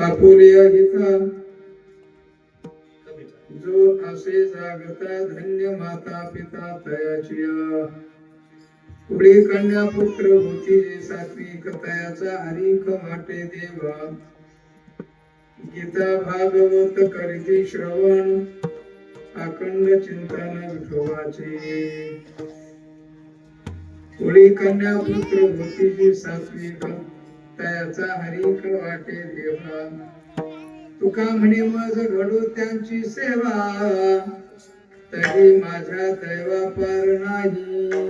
Apulia Gita जो असे जागता धन्य माता पिता तयाचिया पुढे कन्या पुत्र होती जे सात्विक तयाचा हरिक वाटे देवा गीता भागवत करीती श्रवण अखंड चिंतन विठोबाचे पुढे कन्या पुत्र होती जे सात्विक तयाचा हरिक वाटे देवा तुका म्हणे मज घडो त्यांची सेवा तरी माझ्या दैवा पार नाही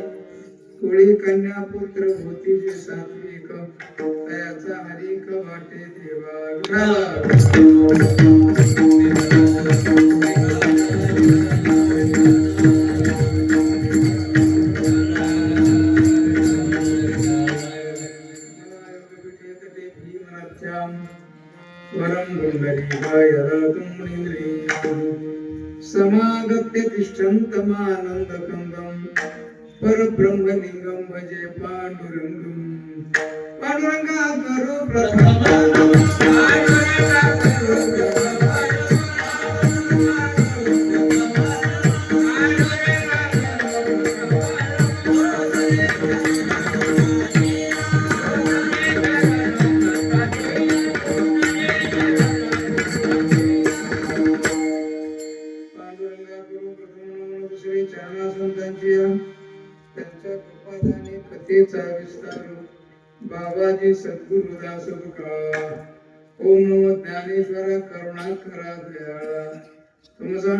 कुळी कन्या पुत्र होती जे सात्विक तयाचा हरिक वाटे देवा समागत्य तिष्ठन्तमानन्द कंदम परब्रह्मलिंगम भजे पांडुरंगम पांडुरंगा करो प्रथम बाबाजी सद्गुरुदास तुका ओम नमो ज्ञानेश्वर करुणाकरा दयाळा तुमचा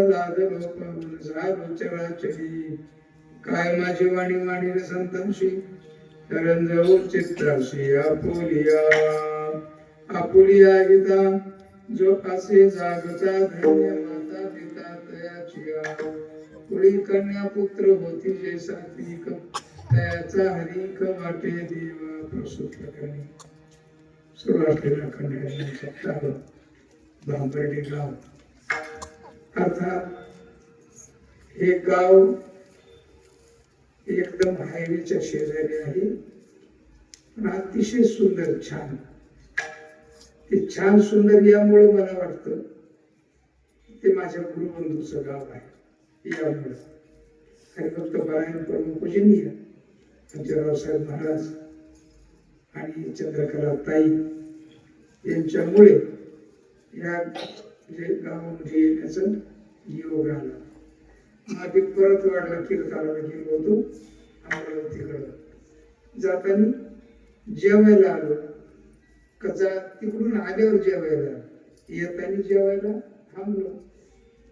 लादलो पावन झालो चराचरी काय माझी वाणी वाणी संतांशी करंजवू चित्राशी आपुलिया गीता जो असे जागता धन्य माता पिता तयाचिया पुढी कन्या पुत्र होती जे सात्विक तयाचा हरिक वाटे देवा प्रसूत करणे सुरुवातीला खंडणी सप्ताह भांबर्डी गाव अर्थात हे गाव एकदम हायवेच्या शेजारी आहे पण अतिशय सुंदर छान ते छान सुंदर यामुळे मला वाटतं ते माझ्या गुरुबंधूचं गाव आहे यामुळे हरिभक्त पारायण प्रमुख पूजनीय रावसाहेब महाराज आणि चंद्रकला ताई यांच्यामुळे या गावामध्ये येण्याचं योग आला आधी परत वाढला कीर्तनाला गेलो होतो अमरावतीकडं जाताना जेवायला आलो कचा तिकडून आल्यावर जेवायला येताना जेवायला थांबलो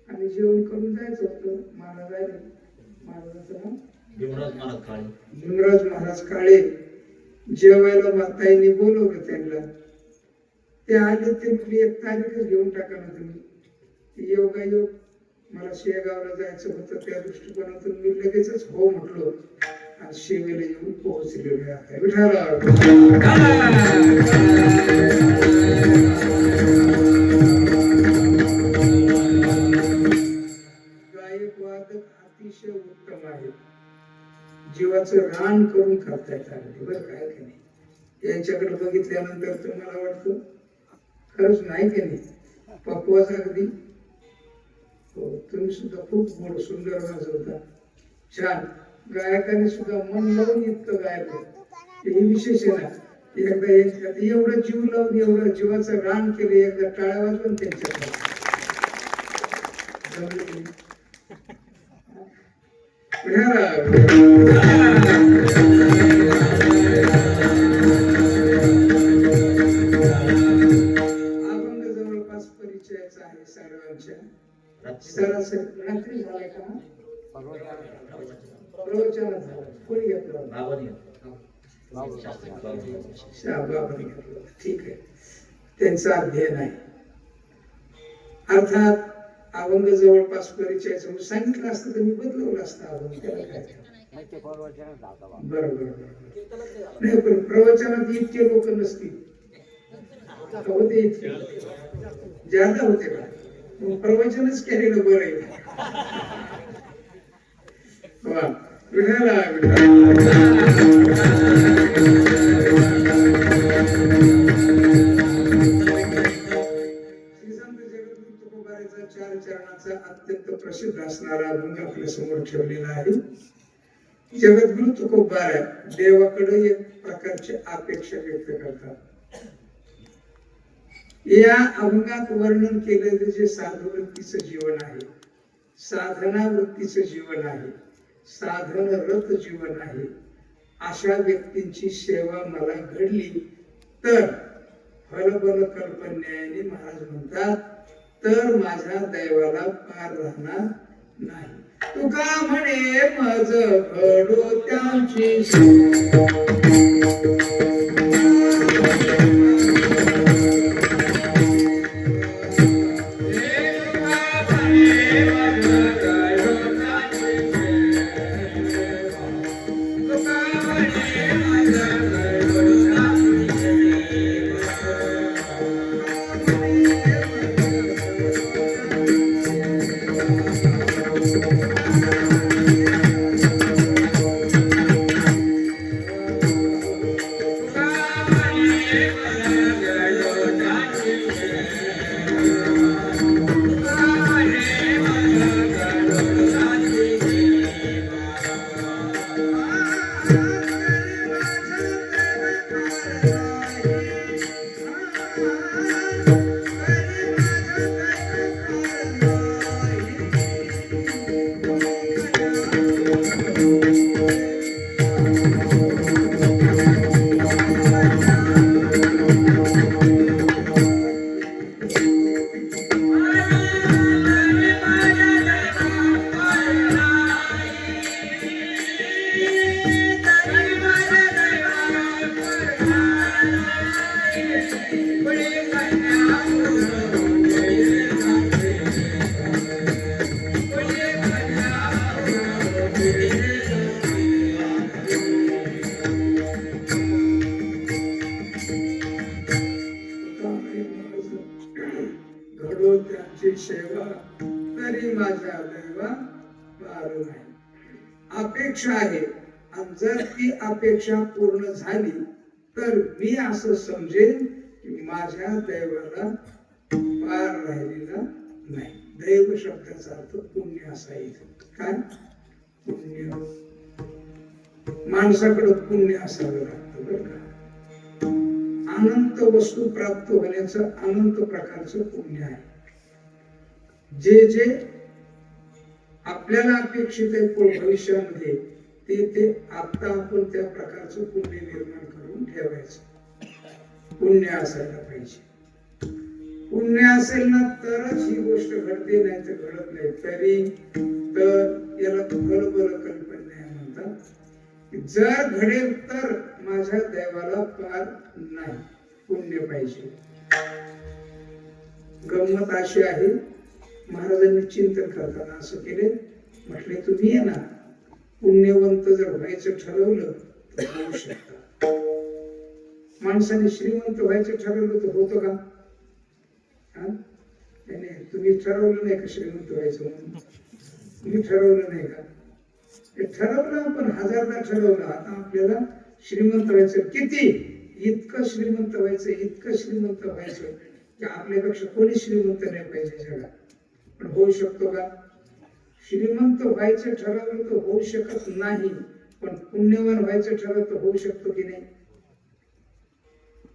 आणि जेवण करून जायचं होतं महाराज आले महाराजांचं नाव भीमराज महाराज काळे जेवायला माताईने बोलवलं त्यांना ते आले ते म्हटले एक तारीखच घेऊन टाका ना तुम्ही योगायोग मला शेगावला जायचं होतं त्या दृष्टिकोनातून मी लगेचच हो म्हटलो आणि शेवेला येऊन पोहोचलेलो आहे विठाला गायक वादक अतिशय उत्तम आहे जीवाचं रान करून करतायत आले बरं काय की नाही यांच्याकडे बघितल्यानंतर तर मला वाटतं खरंच नाही की नाही पक्वाचा अगदी हो तुम्ही सुद्धा खूप मोठं सुंदर वाजवता छान गायकाने सुद्धा मन लावून इतकं गायलं हे विशेष आहे ना एकदा एवढं जीव लावून एवढं जीवाचं रान केलं एकदा टाळ्या वाजवून त्यांच्याकडे अभंग जवळपास परिचयाचा आहे सर्वांच्या सरासरी रात्री झालाय का प्रवचन झालं कोणी घेतलं ठीक आहे त्यांचा अध्ययन आहे अर्थात अभंग जवळपास परिचयाचं म्हणून सांगितलं असतं तर मी बदलवलं असतं अभंग. त्याला काय बरोबर. नाही पण प्रवचनात इतके लोक नसतील, होते इतके ज्यादा होते का, मग प्रवचनच केलेलं बरं आहे. वा विठाला चार चरणाचा अत्यंत प्रसिद्ध असणारा अभंग आपल्या समोर ठेवलेला आहे. जगद्गुरु तुकोबार देवाकडे एक प्रकारची अपेक्षा व्यक्त करतात. या अभंगात वर्णन केलेलं जे साधू वृत्तीचं जीवन आहे, साधना वृत्तीचं जीवन आहे, साधनरत जीवन आहे, अशा व्यक्तींची सेवा मला घडली तर फलबल कल्पन्यायाने महाराज म्हणतात तर माझ्या दैवाला पार राहणार नाही. तुका म्हणे मज घडो त्यांची सेवा तरी माझ्या दैवा पार नाही. अपेक्षा आहे आणि जर ती अपेक्षा पूर्ण झाली तर मी असं समजेन की माझ्या दैवाला पार राहिलेला नाही. दैव शब्दाचा अर्थ पुण्य असा येतो. काय पुण्य, माणसाकडे पुण्य असावं लागतं बरं का. अनंत वस्तू प्राप्त होण्याचं अनंत प्रकारचं पुण्य आहे. जे जे आपल्याला अपेक्षित आहे भविष्यामध्ये ते आता आपण त्या प्रकारचं पुण्य निर्माण करून ठेवायचं. पुण्य असायला पाहिजे. पुण्य असेल ना तरच ही गोष्ट घडते, नाही तर घडत नाही. तरी तर याला फलबल कल्पना म्हणतात. जर घडेल तर माझ्या दैवाला पार नाही, पुण्य पाहिजे. गंमत अशी आहे, महाराजांनी चिंतन करताना असं केले, म्हटले तुम्ही आहे ना पुण्यवंत जर व्हायचं ठरवलं तर होऊ शकता. माणसाने श्रीमंत व्हायचं ठरवलं तर होतं का? नाही, तुम्ही ठरवलं नाही का श्रीमंत व्हायचं म्हणून? तुम्ही ठरवलं नाही का? हे ठरवलं आपण, हजारदा ठरवलं. आता आपल्याला श्रीमंत व्हायचं. किती? इतकं श्रीमंत व्हायचं, इतकं श्रीमंत व्हायचं की आपल्यापेक्षा कोणी श्रीमंत नाही पाहिजे जगात. पण होऊ शकतो का? श्रीमंत व्हायचं ठरवलं तर होऊ शकत नाही, पण पुण्यवान व्हायचं ठरवलं तर होऊ शकतो की नाही?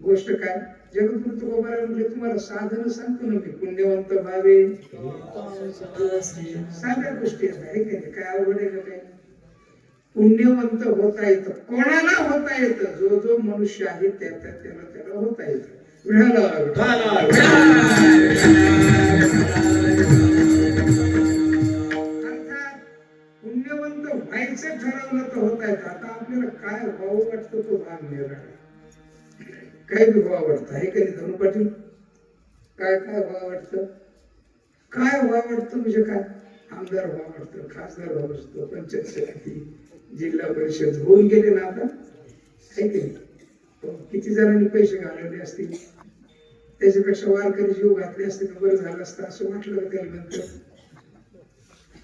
गोष्ट काय? जगद्गुरु तुकोबार म्हणजे तुम्हाला साधन सांगतो ना मी, पुण्यवंत व्हावे. साध्या गोष्टी आहे की नाही? काय अवघड आहे का? काय पुण्यवंत होता येतं. कोणाला होता येतं? जो जो मनुष्य आहे त्याला होता येतं. पुण्यवंत व्हायचं ठरवलं तर होता येतं. आता आपल्याला काय व्हावं वाटतं तो भाग निर्णय. काय बी व्हावं वाटतं आहे का नाही? धनु पाटील काय काय व्हावं वाटतं? काय वाटतं म्हणजे काय, आमदार वाटतं, खासदार वाटतं, पंचायत समिती, जिल्हा परिषद होऊन गेले ना आता, आहे की नाही? किती जणांनी पैसे घालवले असतील, त्याच्यापेक्षा वारकरी जीव घातले असते तर बरं झालं असतं असं वाटलं त्याला नंतर.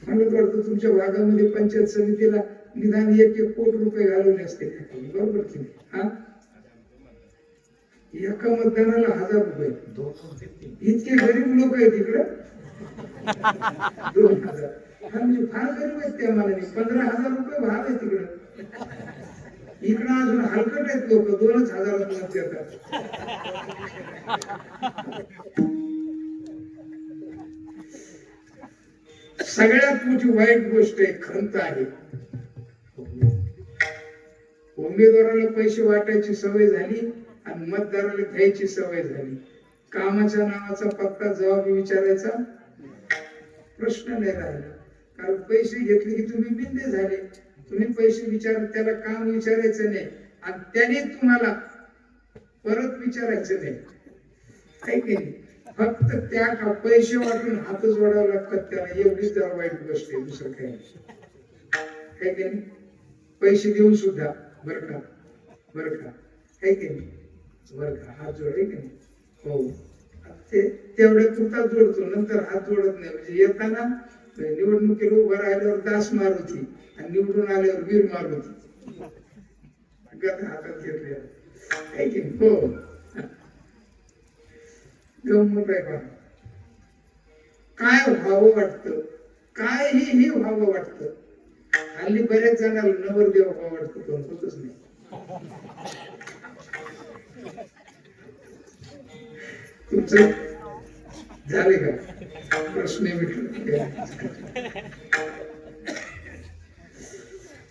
मला वाटतं तुमच्या भागामध्ये पंचायत समितीला निदान 1-1 कोटी रुपये घालवले असते, बरोबर की नाही? हा, एका मतदानाला 1000 रुपये, इतके गरीब लोक आहेत तिकडे. 2000 म्हणजे फार गरीब आहेत त्या मानाने. 15,000 रुपये भाव आहे तिकडे. इकडे अजून हलकट आहेत लोक, 2,000 मत देतात. सगळ्यात मोठी वाईट गोष्ट आहे खंत आहे. उमेदवाराला पैसे वाटायची सवय झाली आणि मतदाराला घ्यायची सवय झाली. कामाच्या नावाचा पत्ता जबाब विचारायचा प्रश्न नाही राहिला. कारण पैसे घेतले की तुम्ही बिंदे झाले. तुम्ही पैसे विचार, त्याला काम विचारायचं नाही आणि त्याने तुम्हाला परत विचारायचं नाही, काही नाही. फक्त त्या का पैसे वाटून हात जोडावं लागतात त्याला, एवढीच जरा वाईट गोष्ट आहे, दुसरं काही काही नाही. पैसे देऊन सुद्धा बर का, बर का, काही नाही, बर का, हात जोड आहे की नाही. हो, ते तेवढ्या पुरता जोडतो, नंतर हात जोडत नाही. म्हणजे येताना निवडणुकीला उभं राहिल्यावर दास मारुती आणि निवडून आल्यावर वीर मारुती हातात घेतले, आहे की नाही. हो, काय व्हावं वाटतं, काहीही व्हावं वाटतं. हल्ली बऱ्याच जणांना नवरदेव व्हावं वाटतं, पण होतच नाही. तुमचं झाले का प्रश्न मिटले?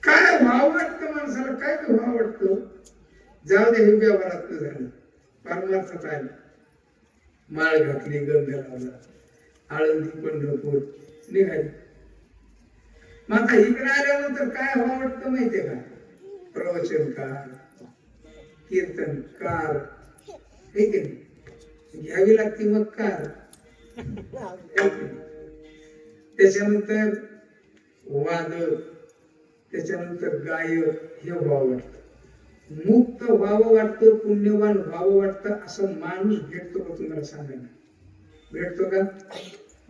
काय व्हावं वाटतं माणसाला, काय व्हावं वाटतं? जाऊ दे, हे व्यवहारात झालं, परमार्थात आलं. माळ घातली, गंध लावला, आळंदी पंढरपूर निघाली. मग आता इकडे आल्यानंतर काय व्हावं वाटतं माहितीये का? प्रवचनकार, कीर्तनकार, हे की नाही, घ्यावी लागते मग कार. त्याच्यानंतर वादक, त्याच्यानंतर गायक, हे व्हावं वाटतं. मुक्त व्हावं वाटतं, पुण्यवान व्हावं वाटतं. असं माणूस भेटतो का तुम्हाला सांगायला? भेटतो का?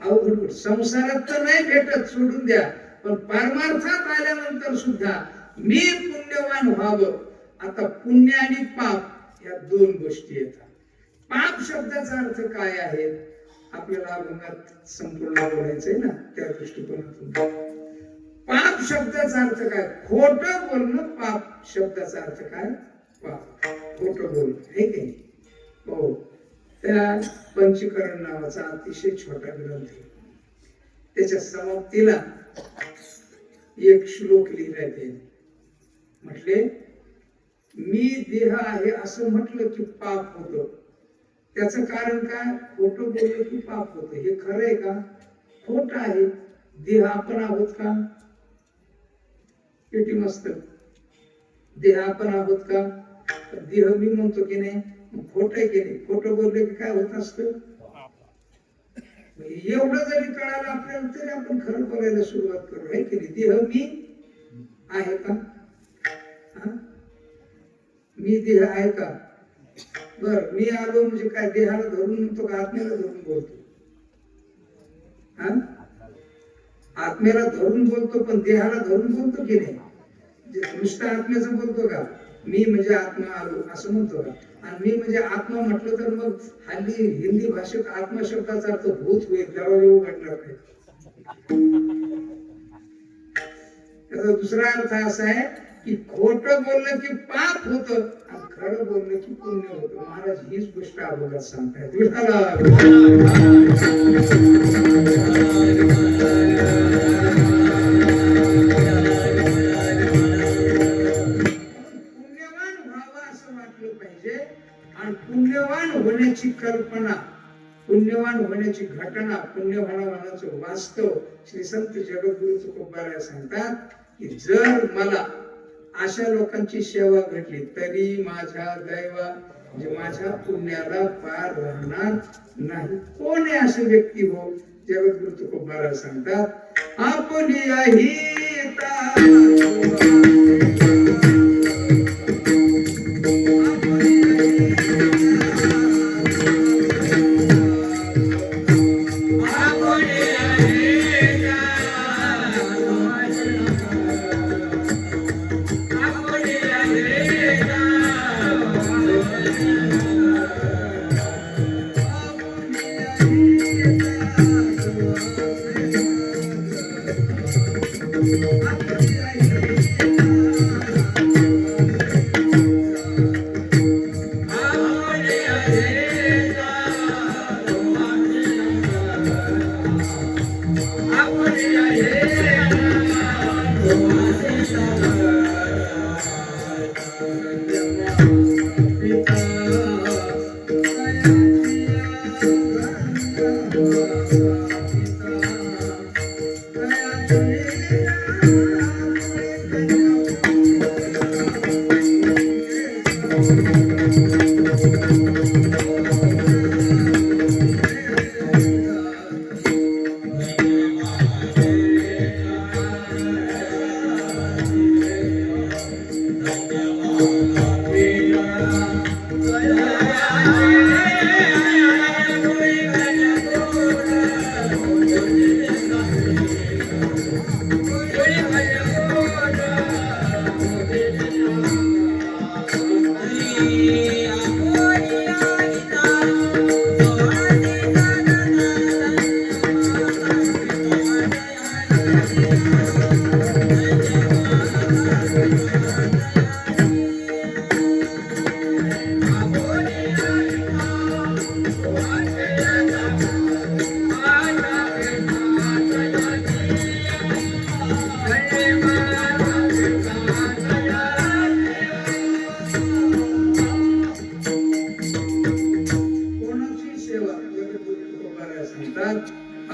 अवघड. संसारात तर नाही भेटत, सोडून द्या, पण परमार्थात आल्यानंतर सुद्धा मी पुण्यवान व्हावं. आता पुण्य आणि पाप या 2 गोष्टी येतात. पाप शब्दाचा अर्थ काय आहे आपल्याला अभंगात संपूर्ण बोलायचंय ना, त्या दृष्टिकोनातून. पाप शब्दाचा अर्थ काय? खोटं बोलणं. पाप शब्दाचा अर्थ काय? पाप, खोटं बोलणं, हे की नाही. हो, त्या पंचीकरण नावाचा अतिशय छोटा ग्रंथ आहे. त्याच्या समाप्तीला एक श्लोक लिहिलाय त्याने. म्हटले, मी देह आहे असं म्हटलं की पाप होतं. त्याचं कारण काय? खोटं बोललं की पाप होतं. हे खरं आहे का? खोटं आहे. देह आपण आहोत का? पेटी मस्त. देह आपण आहोत का? देह मी म्हणतो की नाही, खोट आहे की नाही. खोटं बोलले की काय होत असतं? एवढं जरी कळालं आपल्याला तरी आपण खरं बोलायला सुरुवात करू, आहे की नाही. देह मी आहे का? मी देह आहे का? बर, मी आलो म्हणजे काय देहाला धरून म्हणतो का आत्म्याला धरून बोलतो? आत्म्याला धरून बोलतो, पण देहाला धरून बोलतो की नाही? नुसतं आत्म्याचं बोलतो का? मी म्हणजे आत्मा आलो असं म्हणतो का? आणि मी म्हणजे आत्मा म्हटलं तर मग हल्ली हिंदी भाषेत आत्मा शब्दाचा अर्थ भूत होईल, दरवाजा उघडणार नाही. त्याचा दुसरा अर्थ असा आहे की खोटं बोललं की पाप होतं आणि खरं बोललं की पुण्य होतं. महाराज हीच गोष्ट अभंगात सांगतायत. आणि पुण्यवान होण्याची कल्पना, पुण्यवान होण्याची घटना, पुण्यवानाचं वास्तव श्री संत जगद्गुरु तुकोबाराय सांगतात की जर मला अशा लोकांची सेवा घडली तरी माझ्या दैवा म्हणजे माझ्या पुण्याला पार राहणार नाही. कोण आहे अशी व्यक्ती हो? जगद्गुरु तुकोबाराय सांगतात, आपली अहिता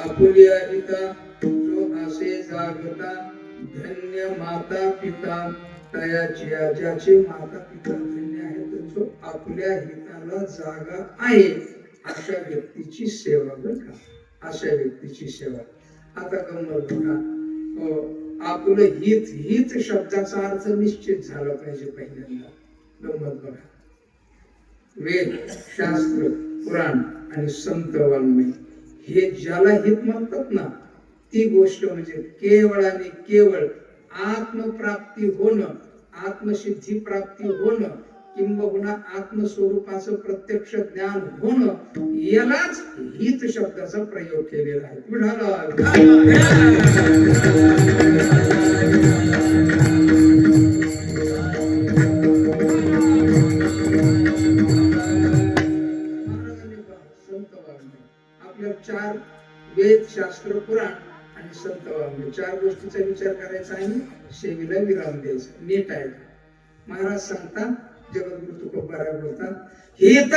आपुलिया हिता जो असे जागता, धन्य माता पिता तयाची, ज्याचे माता पिता धन्य आहेत, जो आपल्या हिताला जागा आहे, अशा व्यक्तीची सेवा बघा, अशा व्यक्तीची सेवा. आता गंमत बघा, आपलं हित, हित शब्दाचा अर्थ निश्चित झाला पाहिजे पहिल्यांदा. गंमत बघा, वेद, शास्त्र, पुराण आणि संत वाङ्मय हे ज्याला हित म्हणतात ना, ती गोष्ट म्हणजे केवळ आणि केवळ आत्मप्राप्ती होणं, आत्मसिद्धी प्राप्ती होणं, किंबहुना आत्मस्वरूपाचं प्रत्यक्ष ज्ञान होणं, यालाच हित शब्दाचा प्रयोग केलेला आहे. आपल्या चार वेद, शास्त्र, पुराण आणि संत वाङ्मय चार गोष्टीचा विचार करायचा आणि सेवेला विराम द्यायचा. नीट आहे. महाराज सांगतात, जगद्गुरु तुकोबाराय बोलतात, हित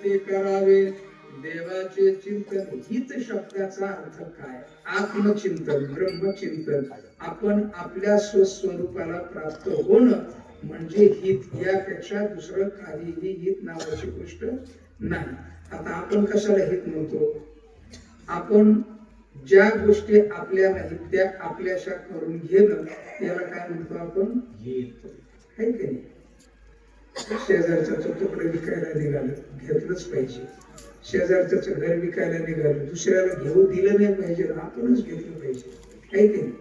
ते करावे देवाचे चिंतन. हित शब्दाचा अर्थ काय? आत्मचिंतन, ब्रह्मचिंतन. आपण आपल्या स्वस्वरूपाला प्राप्त होणं म्हणजे हित. यापेक्षा दुसरं काहीही हित नावाची गोष्ट नाही. आता आपण कशाला हित म्हणतो? आपण ज्या गोष्टी आपल्या नाहीत त्या आपल्याशा करून घेणं, याला काय म्हणतो आपण? हित. आहे की नाही? शेजारचं तुकडं विकायला निघालं, घेतलंच पाहिजे. शेजारचं घर विकायला निघालं, दुसऱ्याला घेऊ दिलं नाही पाहिजे, आपणच घेतलं पाहिजे. आहे की नाही?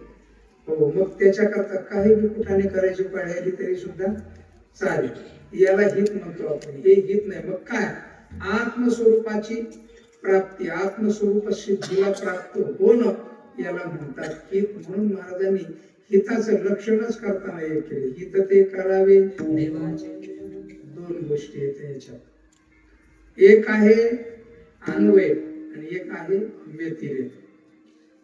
हो, मग त्याच्याकरता काही बी कुठाने करायची पाळी आली तरी सुद्धा चालेल. याला हित म्हणतो आपण. हे हित नाही, मग काय? आत्मस्वरूपाची प्राप्ती, आत्मस्वरूप सिद्धीला प्राप्त होणं याला म्हणतात हित. म्हणून महाराजांनी हिताचं लक्षणच करताना हे केले. हित ते करावे देवाचे. दोन गोष्टी आहेत याच्यात. एक आहे अन्वय आणि एक आहे व्यतिरेक.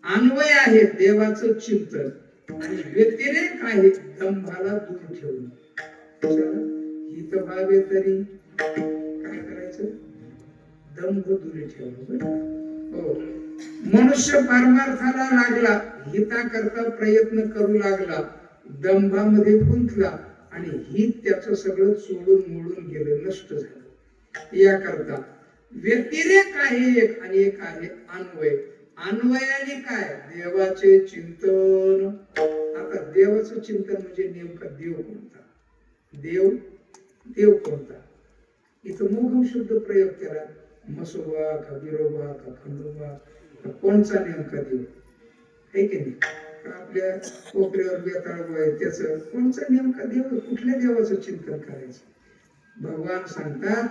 अन्वय आहे देवाचं चिंतन आणि व्यतिरेक आहे दंभाला दूर ठेवणं. हित व्हावे तरी काय करायचं? दंभ दूर ठेवणं. हो, मनुष्य परमार्थाला लागला, हिताकरता प्रयत्न करू लागला, दंभामध्ये गुंतला आणि हित त्याचं सगळं सोडून मोडून गेलं, नष्ट झालं. याकरता व्यतिरेक आहे एक आणि एक आहे अन्वय. अन्वयाने काय? देवाचे चिंतन. आता देवाचं चिंतन म्हणजे नेमकं देव कोणता? देव कोणता? इथं मोघम शब्द प्रयोग केला. मसोबा का बिरोबा का खंडोबा का कोणचा नेमका देव आहे की नाही? आपल्या कोपऱ्यावर बेताळ आहे त्याचं कोणचा नेमका देव? कुठल्या देवाचं चिंतन करायचं? भगवान सांगतात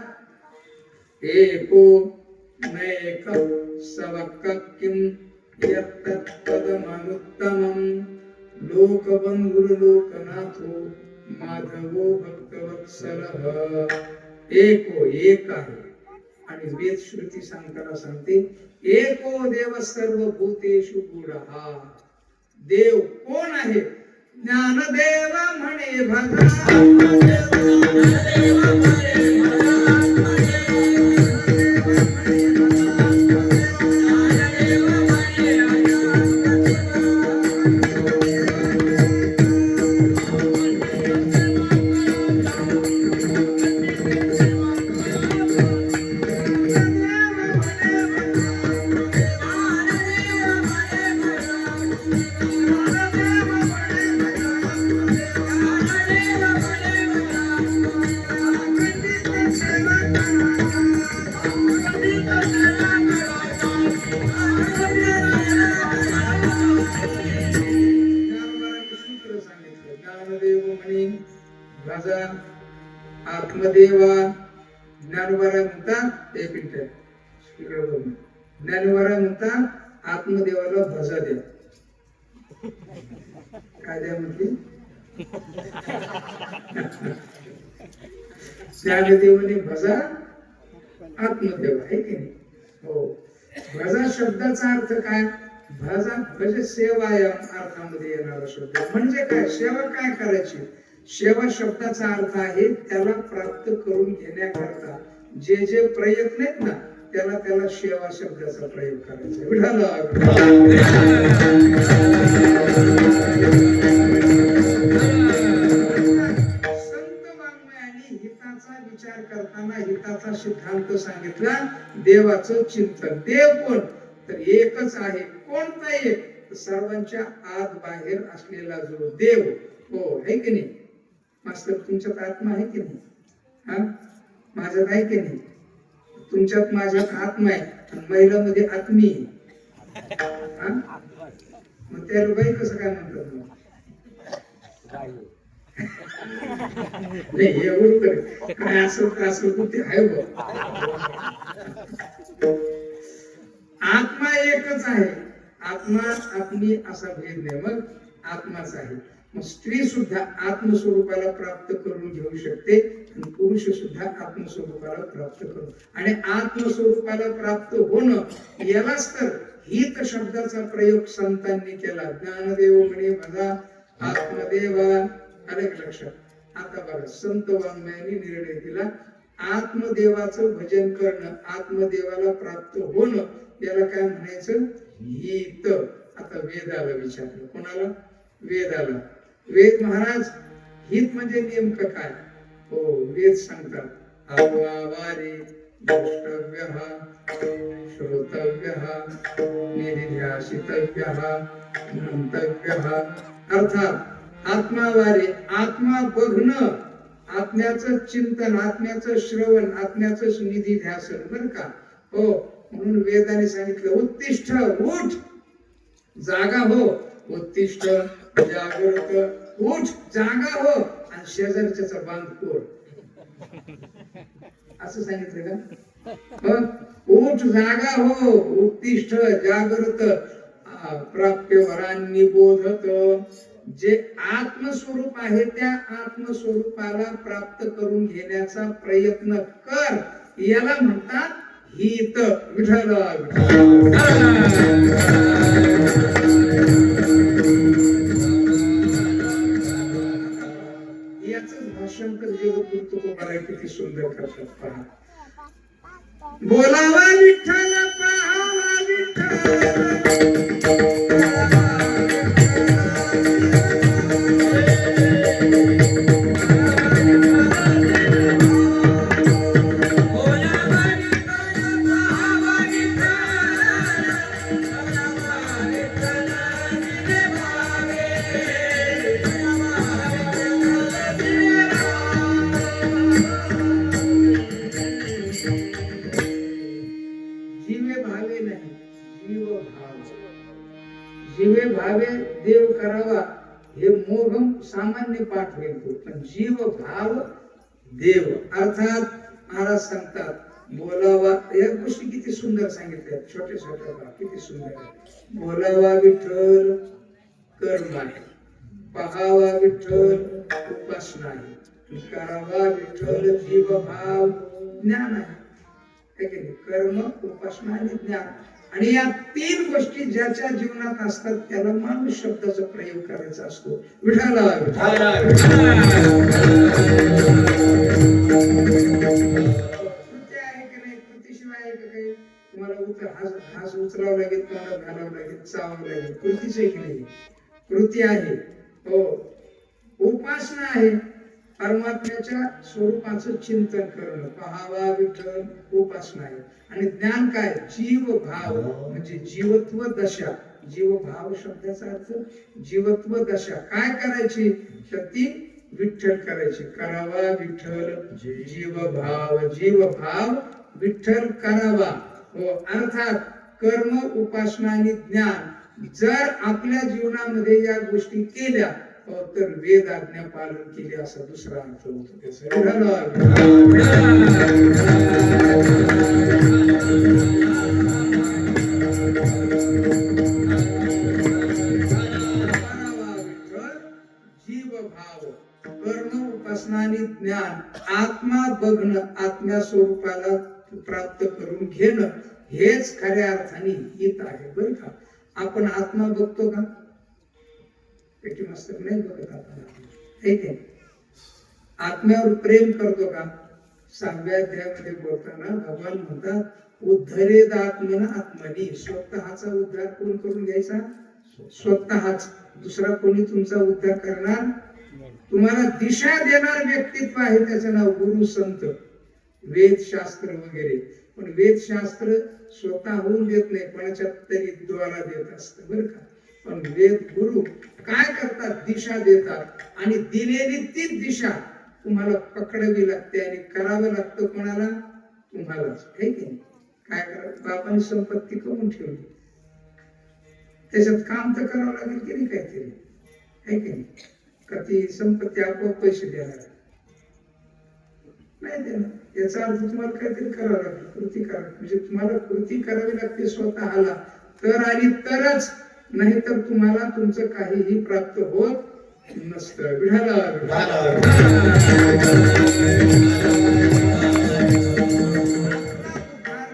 एको नैकं सवक्कं किं यत्तत्पदमनुत्तमं लोकबन्धुर्लोकनाथो माधवो भक्तवत्सलः. एको एक आहे. आणि वेद श्रुती सांगताना सांगते एको देव सर्वभूतेषु गूढः. देव कोण आहे? ज्ञानदेव म्हणे भगा. आत्मदेवा. ज्ञानोबा म्हणतात एक मिनिट इकडे बघ. ज्ञानोबा म्हणतात आत्मदेवाला भजा द्या. काय द्या म्हणते? ज्ञानदेवाने भजा आत्मदेव आहे की नाही? हो. भजा शब्दाचा अर्थ काय? भजा भज सेवायम अर्थामध्ये येणारा शब्द. म्हणजे काय? सेवा काय करायची? सेवा शब्दाचा अर्थ आहे त्याला प्राप्त करून घेण्याकरता जे जे प्रयत्न आहेत ना त्याला त्याला सेवा शब्दाचा प्रयोग करायचा. संत वाङ्मयाने हिताचा विचार करताना हिताचा सिद्धांत सांगितला. देवाचं चिंतन. देव कोण? तर एकच आहे. कोणता एक? सर्वांच्या आत बाहेर असलेला जो देव. हो, आहे की नाही? मास्तर तुमच्यात आत्मा आहे की नाही? हा, माझ्यात आहे की नाही? तुमच्यात माझ्यात आत्मा आहे आणि महिलांमध्ये आत्मी आहे. मग त्याला बाई कसं काय म्हणतात? नाही, हे बरोबर काय असेल ते आहे बघ. आत्मा एकच आहे. आत्मा आत्मी असा भेद नाही. मग आत्माच आहे. मग स्त्री सुद्धा आत्मस्वरूपाला प्राप्त करून घेऊ शकते आणि पुरुष सुद्धा आत्मस्वरूपाला प्राप्त करू. आणि आत्मस्वरूपाला प्राप्त होणं यालाच तर हित शब्दाचा प्रयोग संतांनी केला. ज्ञानदेव म्हणे भजा आत्मदेवा. आले लक्षात? आता बघा, संत वाङ्मयाने निर्णय दिला आत्मदेवाचं भजन करणं, आत्मदेवाला प्राप्त होणं याला काय म्हणायचं? हित. आता वेदाला विचारलं. कोणाला? वेदाला. वेद महाराज हित म्हणजे नेमकं काय? हो, वेद सांगतात आवारे द्रष्टव्यः श्रोतव्यः निधिध्यासितव्यः मंतव्यः. अर्थात आत्मावारे आत्मा बघणं, आत्म्याचं चिंतन, आत्म्याचं श्रवण, आत्म्याचं निधी ध्यासन. बरं का? हो, म्हणून वेदाने सांगितलं उत्तिष्ठ, उठ, जागा हो उत्तिष्ठ जागृत, उठ जागा हो आणि शेजारच्याचा बांध कोर, असं सांगितलं का? उठ जागा हो, उत्तिष्ठ जागृत, प्राप्य वरांनी बोधत, जे आत्मस्वरूप आहे त्या आत्मस्वरूपाला प्राप्त करून घेण्याचा प्रयत्न कर, याला म्हणतात हित. विठ्ठल याच भाषांतर जगद्गुरु तुकोबाराय किती सुंदर करतात पहा. बोलावा विठ्ठल, पाहावा विठ्ठल, जीवे भावे देव करावा, हे मोघम सामान्य पाठ होतो, पण जीव भाव देव अर्थात महाराज सांगतात बोलावा. या गोष्टी किती सुंदर सांगितल्या, छोटे छोटे किती सुंदर. बोलावा विठ्ठल कर्म आहे, पहावा विठ्ठल उपासना आहे, करावा विठ्ठल जीव भाव ज्ञान आहे. कर्म, उपासना आणि ज्ञान. आणि या तीन गोष्टी ज्याच्या जीवनात असतात त्याला माणूस शब्दाचा प्रयोग करायचा असतो. विठाला कृती आहे की नाही, कृतीशिवाय आहे का काही? तुम्हाला हास उचलावं लागेल, तोंडात घालावं लागेल, चावावं लागेल. कृतीच आहे की नाही? कृती आहे. हो, उपासना आहे, परमात्म्याच्या स्वरूपाचं चिंतन करणं, पहावा विठ्ठल उपासना आहे. आणि ज्ञान काय? जीव भाव, म्हणजे जीवत्व दशा. जीव भाव शब्दाचा अर्थ जीवत्व दशा. काय करायची? तर ती विठ्ठल करायची. करावा विठ्ठल जीव भाव, जीव भाव विठ्ठल करावा. हो, अर्थात कर्म, उपासना आणि ज्ञान जर आपल्या जीवनामध्ये या गोष्टी केल्या तर वेद आज्ञा पालन केले असा दुसरा अर्थ होतो त्याचा. जीव भाव, कर्म, उपासना आणि ज्ञान, आत्मा बघणं, आत्म्या स्वरूपाला प्राप्त करून घेणं, हेच खऱ्या अर्थाने हित आहे. बरं का? आपण आत्मा बघतो का? पेटी मास्तर नाही बघत आपण. आत्म्यावर प्रेम करतो का? 6व्या अध्यायामध्ये बोलताना भगवान म्हणतात उद्धरेद आत्मन आत्मनी. स्वतःचा उद्धार कोण करून घ्यायचा? स्वतःच. दुसरा कोणी तुमचा उद्धार करणार? तुम्हाला दिशा देणार व्यक्तित्व आहे, त्याचं नाव गुरु, संत, वेद शास्त्र वगैरे. पण वेद शास्त्र स्वतः होऊन देत नाही, कोणाच्या तरी द्वारा देत असतं. बरं का? पण वेद गुरु काय करतात? दिशा देतात. आणि दिलेली ती दिशा तुम्हाला पकडावी लागते आणि करावं लागतं कोणाला? तुम्हालाच. आहे की नाही? काय करावं? बापाने संपत्ती करून ठेवली, त्याच्यात काम तर करावं लागेल की नाही काहीतरी? आहे की नाही? का ती संपत्ती आपोआप पैसे देणार? नाही देणार. याचा अर्थ तुम्हाला काहीतरी करावं लागेल, कृती करा. म्हणजे तुम्हाला कृती करावी लागते स्वतःला, तर आणि तरच, नाही तर तुम्हाला तुमचं काहीही प्राप्त होत नसतं. विठाला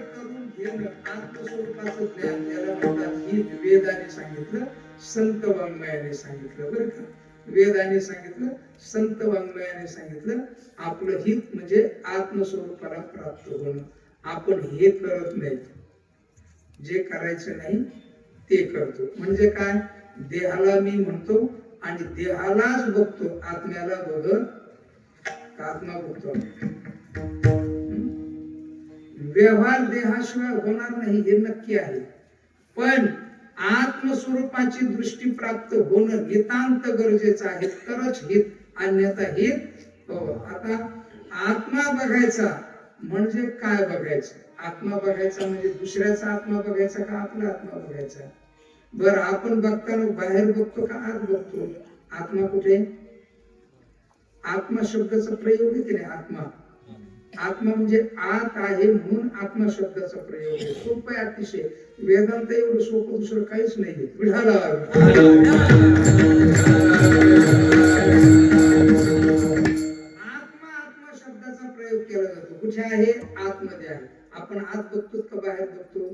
करून घेणं, आत्मस्वरूपाचं ज्ञान, याला म्हणतात हित. वेदाने सांगितलं, संत वाङ्मयाने सांगितलं. बरं का? वेदाने सांगितलं, संत वाङ्मयाने सांगितलं. आपलं हित म्हणजे आत्मस्वरूपाला प्राप्त होणं. आपण हे करत नाही, जे करायचं नाही ते करतो. म्हणजे काय? देहाला मी म्हणतो आणि देहालाच बघतो, आत्म्याला बघत आत्मा बघतो. व्यवहार देहाशिवाय होणार नाही हे नक्की आहे, पण आत्मस्वरूपाची दृष्टी प्राप्त होणं नितांत गरजेचं आहे, तरच हित, अन्यथा हित. आता आत्मा बघायचा म्हणजे काय बघायचं? आत्मा बघायचा म्हणजे दुसऱ्याचा आत्मा बघायचा का आपला आत्मा बघायचा? बर आपण बघताना बाहेर बघतो का आत बघतो? आत्मा कुठे? आत्मा शब्दाचा प्रयोग आहे की नाही? आत्मा, आत्मा म्हणजे आत आहे म्हणून आत्मा शब्दाचा प्रयोग आहे. सोपं आहे अतिशय. वेदांत एवढं सोपं दुसरं काहीच नाहीये. विठाला आत्मा, आत्मा शब्दाचा प्रयोग केला जातो. कुठे आहे? आतमध्ये आहे. आपण आत बघतो का बाहेर बघतो?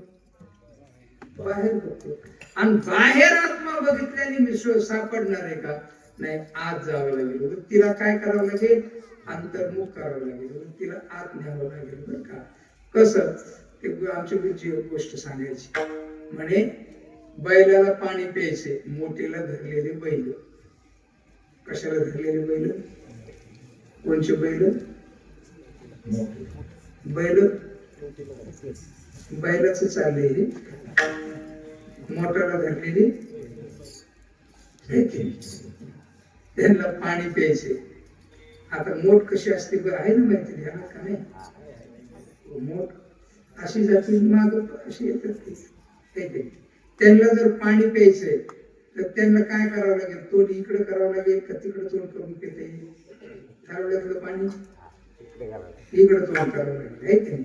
बाहेर बघतो. आणि बाहेर आत्मा बघितल्याने विश्व सापडणार आहे का? नाही. आत जावं लागेल. तिला काय करावं लागेल? अंतर्मुख करावं लागेल. तिला आत न्यावं लागेल. बरं का? कसं? ते आमची गुरुजी एक गोष्ट सांगायची. म्हणे बैलाला पाणी प्यायचे, मोठीला धरलेले बैल. कशाला धरलेले बैल? कोणचे बैल? बैल बैलाच चालले हे मोटाला धरलेली, त्यांना पाणी प्यायचे. आता मोठ कशी असते बरं आहे ना माहिती द्या का नाही? मोठ अशी जाती माग अशी येतात. त्यांना जर पाणी प्यायचंय तर त्यांना काय करावं लागेल? तोंड इकडे करावं लागेल का तिकडे तोंड करून पिता येईल? करावं लागलं पाणी इकडे तोंड करावं लागेल, आहे की नाही?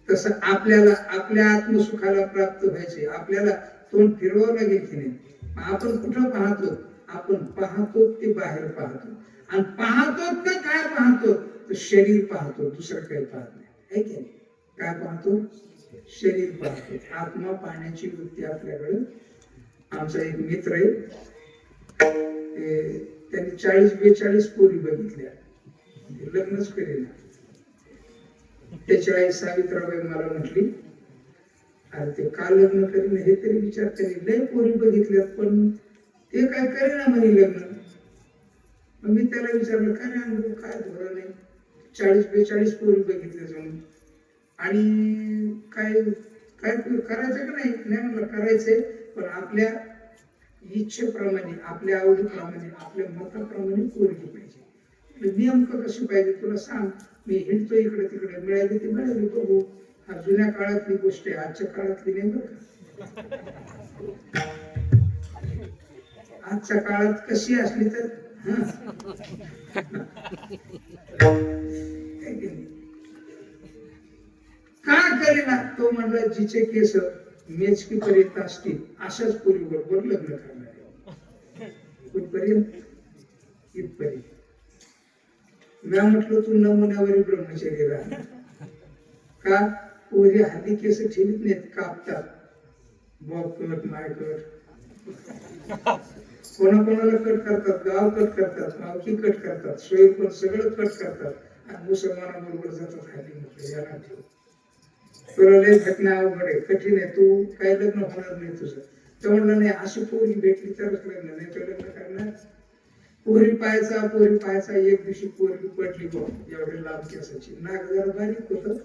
तसं आपल्याला आपल्या आत्मसुखाला प्राप्त व्हायचे, आपल्याला तोंड फिरवावं लागेल की नाही? आपण कुठं पाहतो? आपण पाहतो ते बाहेर पाहतो. आणि पाहतो तर काय पाहतो? तर शरीर पाहतो, दुसरं काही पाहत नाही, आहे की नाही? काय पाहतो? शरीर पाहतो. आत्मा पाहण्याची वृत्ती आपल्याकडे. आमचा एक मित्र आहे, त्यांनी 40-42 पोरी बघितल्या, लग्नच करेल. त्याची आई सावित्राबाई मला म्हटली, अरे ते का लग्न करीन हे तरी विचार करेल. लय पोरी बघितल्यात पण ते काय करेना म्हणे लग्न. मग मी त्याला विचारलं, काय रे अनुभव, काय धोरण आहे? 40-42 पोरी बघितल्या जाऊन आणि काय काय करायचं का नाही? नाही म्हटलं करायचंय, पण आपल्या इच्छेप्रमाणे, आपल्या आवडीप्रमाणे, आपल्या मताप्रमाणे पोरगी पाहिजे. नेमकं कशी पाहिजे तुला सांग. मी हिंडतो इकडे तिकडे, मिळाली ती मिळाली, बघू. हा जुन्या काळातली गोष्ट आहे, आजच्या काळातली नाही बरं का. आजच्या काळात कशी असली तर का करेना? तो म्हणला जिचे केस मेचकी पर्यंत असतील अशाच पोरी बरोबर लग्न करणार. कुठपर्यंत? इथपर्यंत. मी म्हटलं तू नमुन्यावरील ब्रह्मचर्य राहा. का? पोरी हल्ली केस ठेवीत नाहीत, कापतात. बॉब कट, माय कट, कोणाकोणाला कट करतात, गाव कट करतात, मावकी कट करतात, सोय पण सगळं कट करतात आणि मुसलमानाबरोबर जातात हल्ली. म्हटलं याला ठेव, तुला लय घटना अवघड आहे, कठीण आहे, तू काय लग्न होणार नाही तुझं. तर म्हणलं नाही, अशी पोरी भेटली तरच लग्न, नाही तर लग्न करणार. पोरी पाहायचा एक दिवशी पोरगी पडली बघ, एवढे लांब केसाची, नाक जरा बारीक होत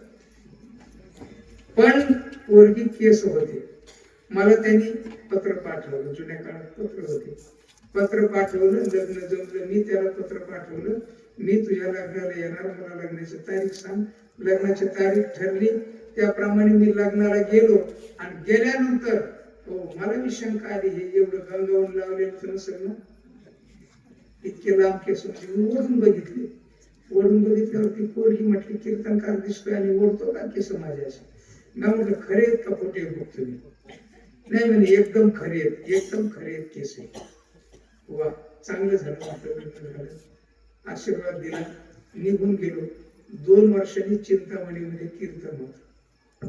पण पोरगी केस होते. मला त्यांनी पत्र पाठवलं, जुन्या काळात पत्र होते, पत्र पाठवलं, लग्न जमलं, मी त्याला पत्र पाठवलं, मी तुझ्या लग्नाला येणार, मला लग्नाची तारीख सांग. लग्नाची तारीख ठरली, त्याप्रमाणे मी लग्नाला गेलो. आणि गेल्यानंतर मला मी शंका आली, हे एवढं गंगावून लावलेलं नसेल ना, इतके लांब केस होते. मी ओढून बघितले, ओढून बघितल्यावरती पोरगी म्हटली कीर्तनकार दिसतोय आणि ओढतो का केस माझ्या असे. मी म्हटलं खरे आहेत का खोटे बघतो मी? नाही म्हणे एकदम खरे आहेत, एकदम खरे आहेत केस. वा, चांगलं झालं, आपलं लग्न झालं, आशीर्वाद दिला, निघून गेलो. 2 वर्षांनी चिंतामणीमध्ये कीर्तन होत.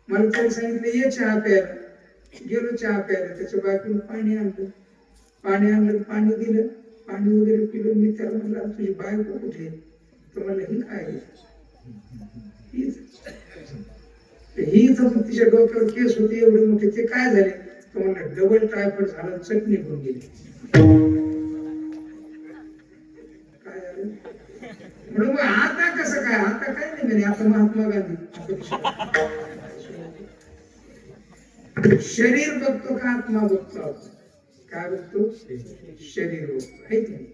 मला त्याने सांगितलं ये चहा प्यायला. गेलो चहा प्यायला, त्याच्या बायकोनं पाणी आणलं, पाणी दिलं, पाणी वगैरे पिलं. मी त्याला म्हणलं तुझी बायको कुठे? तर म्हणलं ही काय ही इथं तिच्या डोक्यावर केस होते एवढे मोठे, ते काय झाले? तर म्हणलं डबल टायफॉइड झालं, चटणी होऊन गेली. काय झालं? म्हणून मग आता कसं काय? आता काय नाही म्हणे, आता महात्मा गांधी. शरीर बघतो का आत्मा बघतो? काय बघतो? शरीर बघतो, आहे की नाही?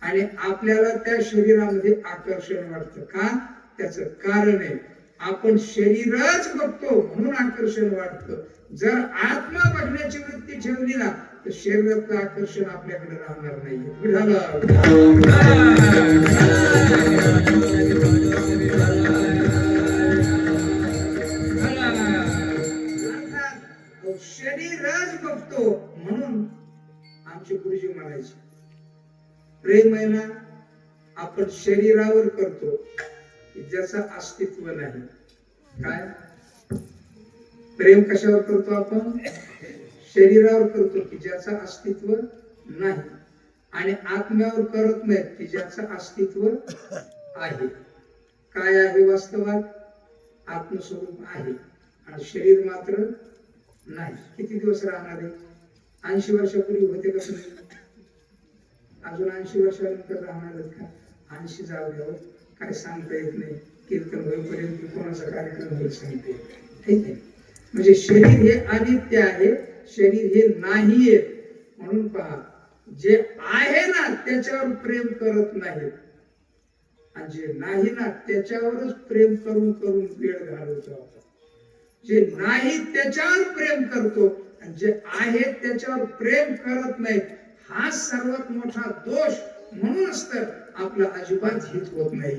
आणि आपल्याला त्या शरीरामध्ये आकर्षण वाटतं का? त्याच कारण आहे, आपण शरीरच बघतो म्हणून आकर्षण वाटतं. जर आत्मा बघण्याची वृत्ती ठेवली ना तर शरीराचं आकर्षण आपल्याकडे राहणार नाही. शरीरच बघतो म्हणून आमचे गुरुजी म्हणायचे प्रेम आहे ना आपण शरीरावर करतो ज्याचं अस्तित्व नाही. काय प्रेम कशावर करतो आपण? शरीरावर करतो की ज्याचं अस्तित्व नाही, आणि आत्म्यावर करत नाही की ज्याचं अस्तित्व आहे. काय आहे वास्तवात? आत्मस्वरूप आहे आणि शरीर मात्र नाही. किती दिवस राहणार आहे? 80 वर्षापूर्वी होते का तुम्ही? अजून 80 वर्षानंतर राहणार आहेत का? 80 जागेवर काय सांगता येत नाही. कीर्तन होईपर्यंत कोणाचा कार्यक्रम होईल सांगता येत ठीक आहे. म्हणजे शरीर हे अनित्य आहे, शरीर हे नाहीये. म्हणून पहा जे आहे ना त्याच्यावर प्रेम करत नाहीत आणि जे नाही ना त्याच्यावरच प्रेम करून करून वेळ घालवतो आपण. जे नाही त्याच्यावर प्रेम करतो आणि जे आहे त्याच्यावर प्रेम करत नाही, हा सर्वात मोठा दोष. म्हणूनच तर आपला अजिबात हित होत नाही.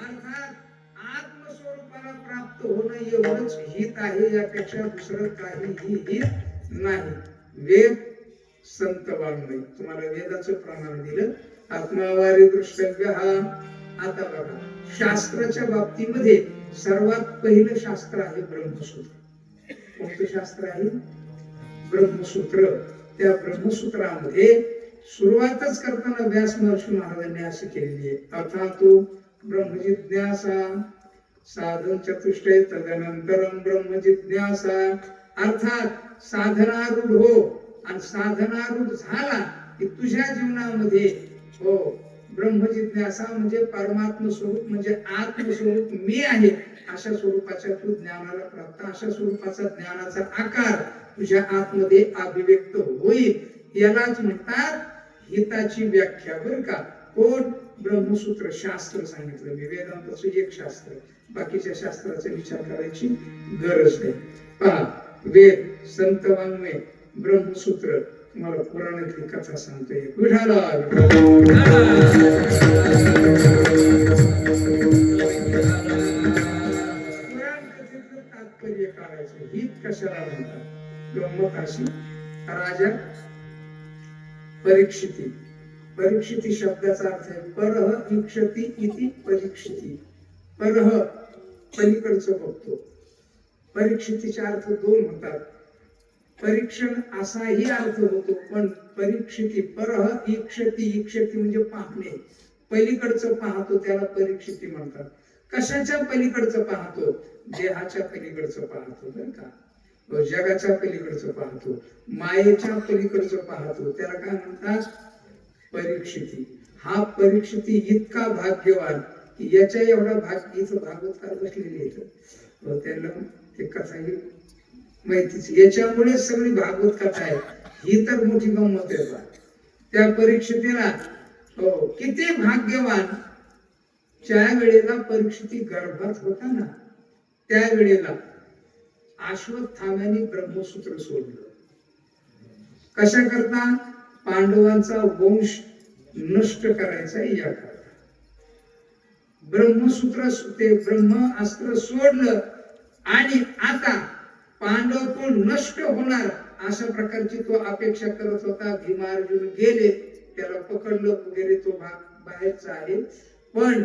अर्थात आत्मस्वरूपाला प्राप्त होणं एवढंच हित आहे, यापेक्षा दुसरं काहीही हित नाही. वेद संत वाङ्मय तुम्हाला वेदाचं प्रमाण दिलं. आत्मावारी दृष्टव्य हा. आता बघा शास्त्राच्या बाबतीमध्ये सर्वात पहिलं शास्त्र आहे ब्रह्मसूत्र. कोणतं शास्त्र आहे? ब्रह्मसूत्र. त्या ब्रह्मसूत्रामध्ये सुरुवातच करताना व्यास महर्षी महाराजांनी अशी केलेली आहे. अर्थातो ब्रह्मजिज्ञासा साधन चतुष्टय तदनंतरम ब्रह्मजिज्ञासा. अर्थात साधनारूढ हो आणि साधनारूढ झाला की तुझ्या जीवनामध्ये हो ब्रह्मजिज्ञासा म्हणजे परमात्म स्वरूप म्हणजे आत्मस्वरूप मी आहे अशा स्वरूपाच्या तू ज्ञानाला प्राप्त, अशा स्वरूपाचा ज्ञानाचा आकार तुझ्या आतमध्ये अभिव्यक्त होईल. यालाच म्हणतात हिताची व्याख्या. बरं का? कोण? ब्रह्मसूत्र शास्त्र सांगितलं मी. वेदांताचं एक शास्त्र, बाकीच्या शास्त्राचा विचार करायची गरज नाही. पहा वेद संत वाङ्मय ब्रह्मसूत्र. तुम्हाला पुराणातली कथा सांगतोय. विठाला पुराण कथेचं तात्पर्य काढायचं. हित कशाला म्हणतात? ब्रह्मकाशी राजा परीक्षिती. परीक्षिती शब्दाचा अर्थ आहे परह इक्षति इति परीक्षिती. परह पलीकडचं बघतो. परीक्षितीचे अर्थ दोन होतात. परीक्षण असाही अर्थ होतो, पण परीक्षिती परह इक्षति. इक्षति म्हणजे पाहणे, पलीकडचं पाहतो त्याला परीक्षिती म्हणतात. कशाच्या पलीकडचं पाहतो? देहाच्या पलीकडचं पाहतो. बरं का? जगाच्या पलीकडचं पाहतो, मायेच्या पलीकडचं पाहतो, त्याला काय म्हणतात? परीक्षिती. हा परीक्षिती इतका भाग्यवान की याच्या एवढा भाग इथं भागवतकार बसलेले येतं. त्यांना ते कथाही माहितीच. याच्यामुळे सगळी भागवत कथा आहे. ही तर मोठी गंमत आहे. त्या परीक्षितीला हो किती भाग्यवान. ज्या वेळेला परीक्षिती गर्भात होता ना त्यावेळेला अश्वत्थाम्याने ब्रह्मसूत्र सोडलं. कशा करता? पांडवांचा वंश नष्ट करायचा याकरता. ब्रह्मसूत्र ते ब्रह्मास्त्र सोडलं आणि आता पांडव तो नष्ट होणार अशा प्रकारची तो अपेक्षा करत होता. भीमार्जुन गेले, त्याला पकडलं वगैरे, तो भाग बाहेरचा आहे. पण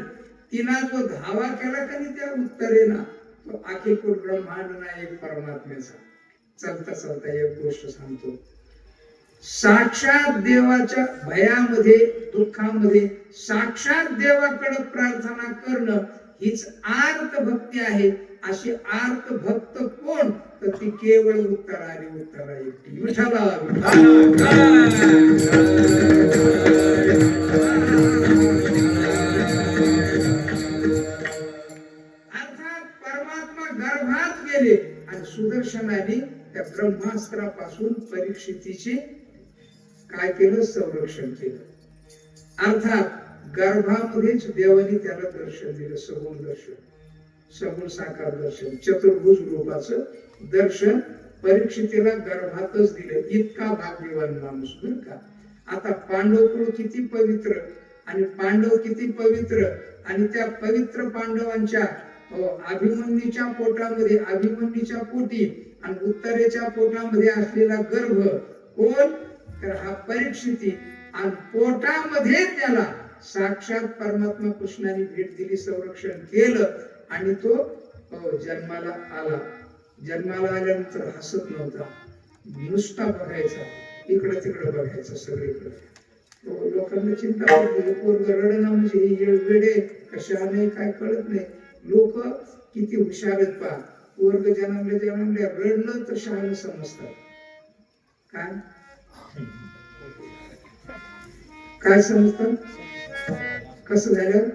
तिना जो धावा केला का नाही त्या उत्तरेला, तो अखिल ब्रह्मांड नायक परमात्म्याचा. चलता चलता एक गोष्ट सांगतो. साक्षात देवाच्या भयामध्ये दुःखामध्ये साक्षात देवाकडे प्रार्थना करणं हीच आर्त भक्ती आहे. अशी आर्त भक्त कोण? तर ती केवळ उत्तराने उत्तरा एकटी. विठ्ठला अर्थात परमात्मा गर्भात गेले आणि सुदर्शन सुदर्शनाने त्या ब्रह्मास्त्रापासून परीक्षितीचे काय केलं, संरक्षण केलं. अर्थात गर्भामध्येच देवाने त्याला दर्शन दिलं, सगुण दर्शन, सगुण साकार दर्शन, चतुर्भुज रूपाचं दर्शन परीक्षितीला गर्भातच दिलं. इतका भाग्यवान माणूस बरं का. आता पांडव किती पवित्र आणि पांडव किती पवित्र, आणि त्या पवित्र पांडवांच्या अभिमन्यूच्या पोटामध्ये, अभिमन्यूच्या पोटी आणि उत्तरेच्या पोटामध्ये असलेला गर्भ कोण, तर हा परीक्षिती. आणि पोटामध्ये त्याला साक्षात परमात्मा कृष्णाने भेट दिली, संरक्षण केलं, आणि तो जन्माला आला. जन्माला आल्यानंतर हसत नव्हता, नुसता बघायचा, इकडं तिकडं बघायचं सगळीकडे. लोकांना चिंता पडली, पोरग रडणं म्हणजे हे वेडे कशा नाही काय कळत नाही. लोक किती हुशार आहेत पहा. पोरग जन्मले रडलं तर शहाणं समजतात. काय समजतात, कसं झालं,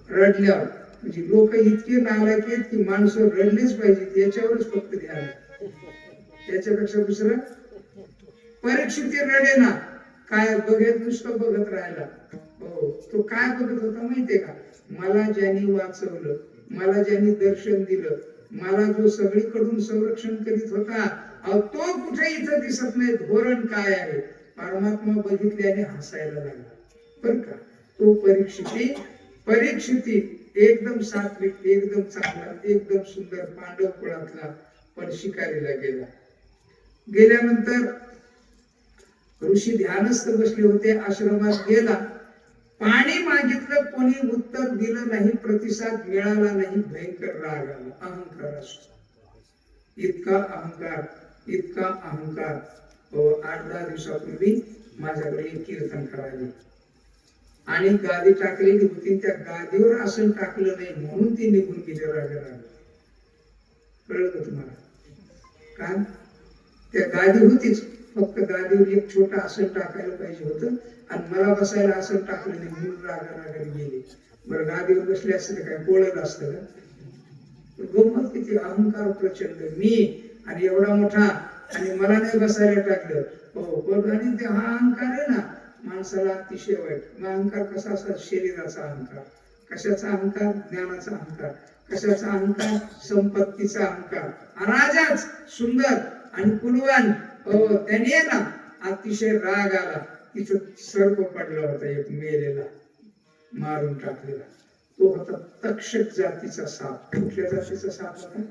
रडल्यावर. म्हणजे लोक इतके नालायक आहेत की माणसं रडलीच पाहिजे, याच्यावरच फक्त ध्यान, त्याच्यापेक्षा दुसरं. परीक्षित रडे ना, काय बघत, नुसतं बघत राहिला. हो, तो काय बघत होता माहितीये का, मला ज्यांनी वाचवलं, मला ज्यांनी दर्शन दिलं, मला जो सगळीकडून संरक्षण करीत होता, तो कुठे इथं दिसत नाही, धोरण काय आहे. परमात्मा बघितल्याने हसायला लागला बर का. तो परीक्षिती एकदम सात्विक, एकदम चांगला, एकदम सुंदर पांडव कुळातला, पण शिकारीला गेला. गेल्यानंतर ऋषी ध्यानस्थ बसले होते, आश्रमात गेला. पाणी मागितलं, कोणी उत्तर दिलं नाही, प्रतिसाद मिळाला नाही. भयंकर राग आला, अहंकार असतो. इतका अहंकार, इतका अहंकार. 8-10 दिवसापूर्वी माझ्याकडे एक कीर्तन करायला आणि गादी टाकलेली होती, त्या गादीवर आसन टाकलं नाही म्हणून ती निघून गेली राग. कळलं का तुम्हाला? काय त्या गादी होतीच, फक्त गादीवर एक छोटं आसन टाकायला पाहिजे होतं आणि मला बसायला आसन टाकलं नाही म्हणून रागाने गेले. बरं, गादीवर बसले असते काय पोळत असतं का? गंमत किती, अहंकार प्रचंड. मी आणि एवढा मोठा, आणि मला नाही बसायला टाकलं. हो, आणि ते हा अहंकार आहे ना माणसाला अतिशय वाईट. मग अहंकार कसा असतात, शरीराचा अहंकार. कशाचा अहंकार, ज्ञानाचा अहंकार. कशाचा अहंकार, संपत्तीचा अहंकार. राजाच सुंदर आणि कुलवान, त्याने ना अतिशय राग आला. तिथं सर्प पडला होता एक मेलेला, मारून टाकलेला. तो होता तक्षक जातीचा साप. कुठल्या जातीचा साप होता?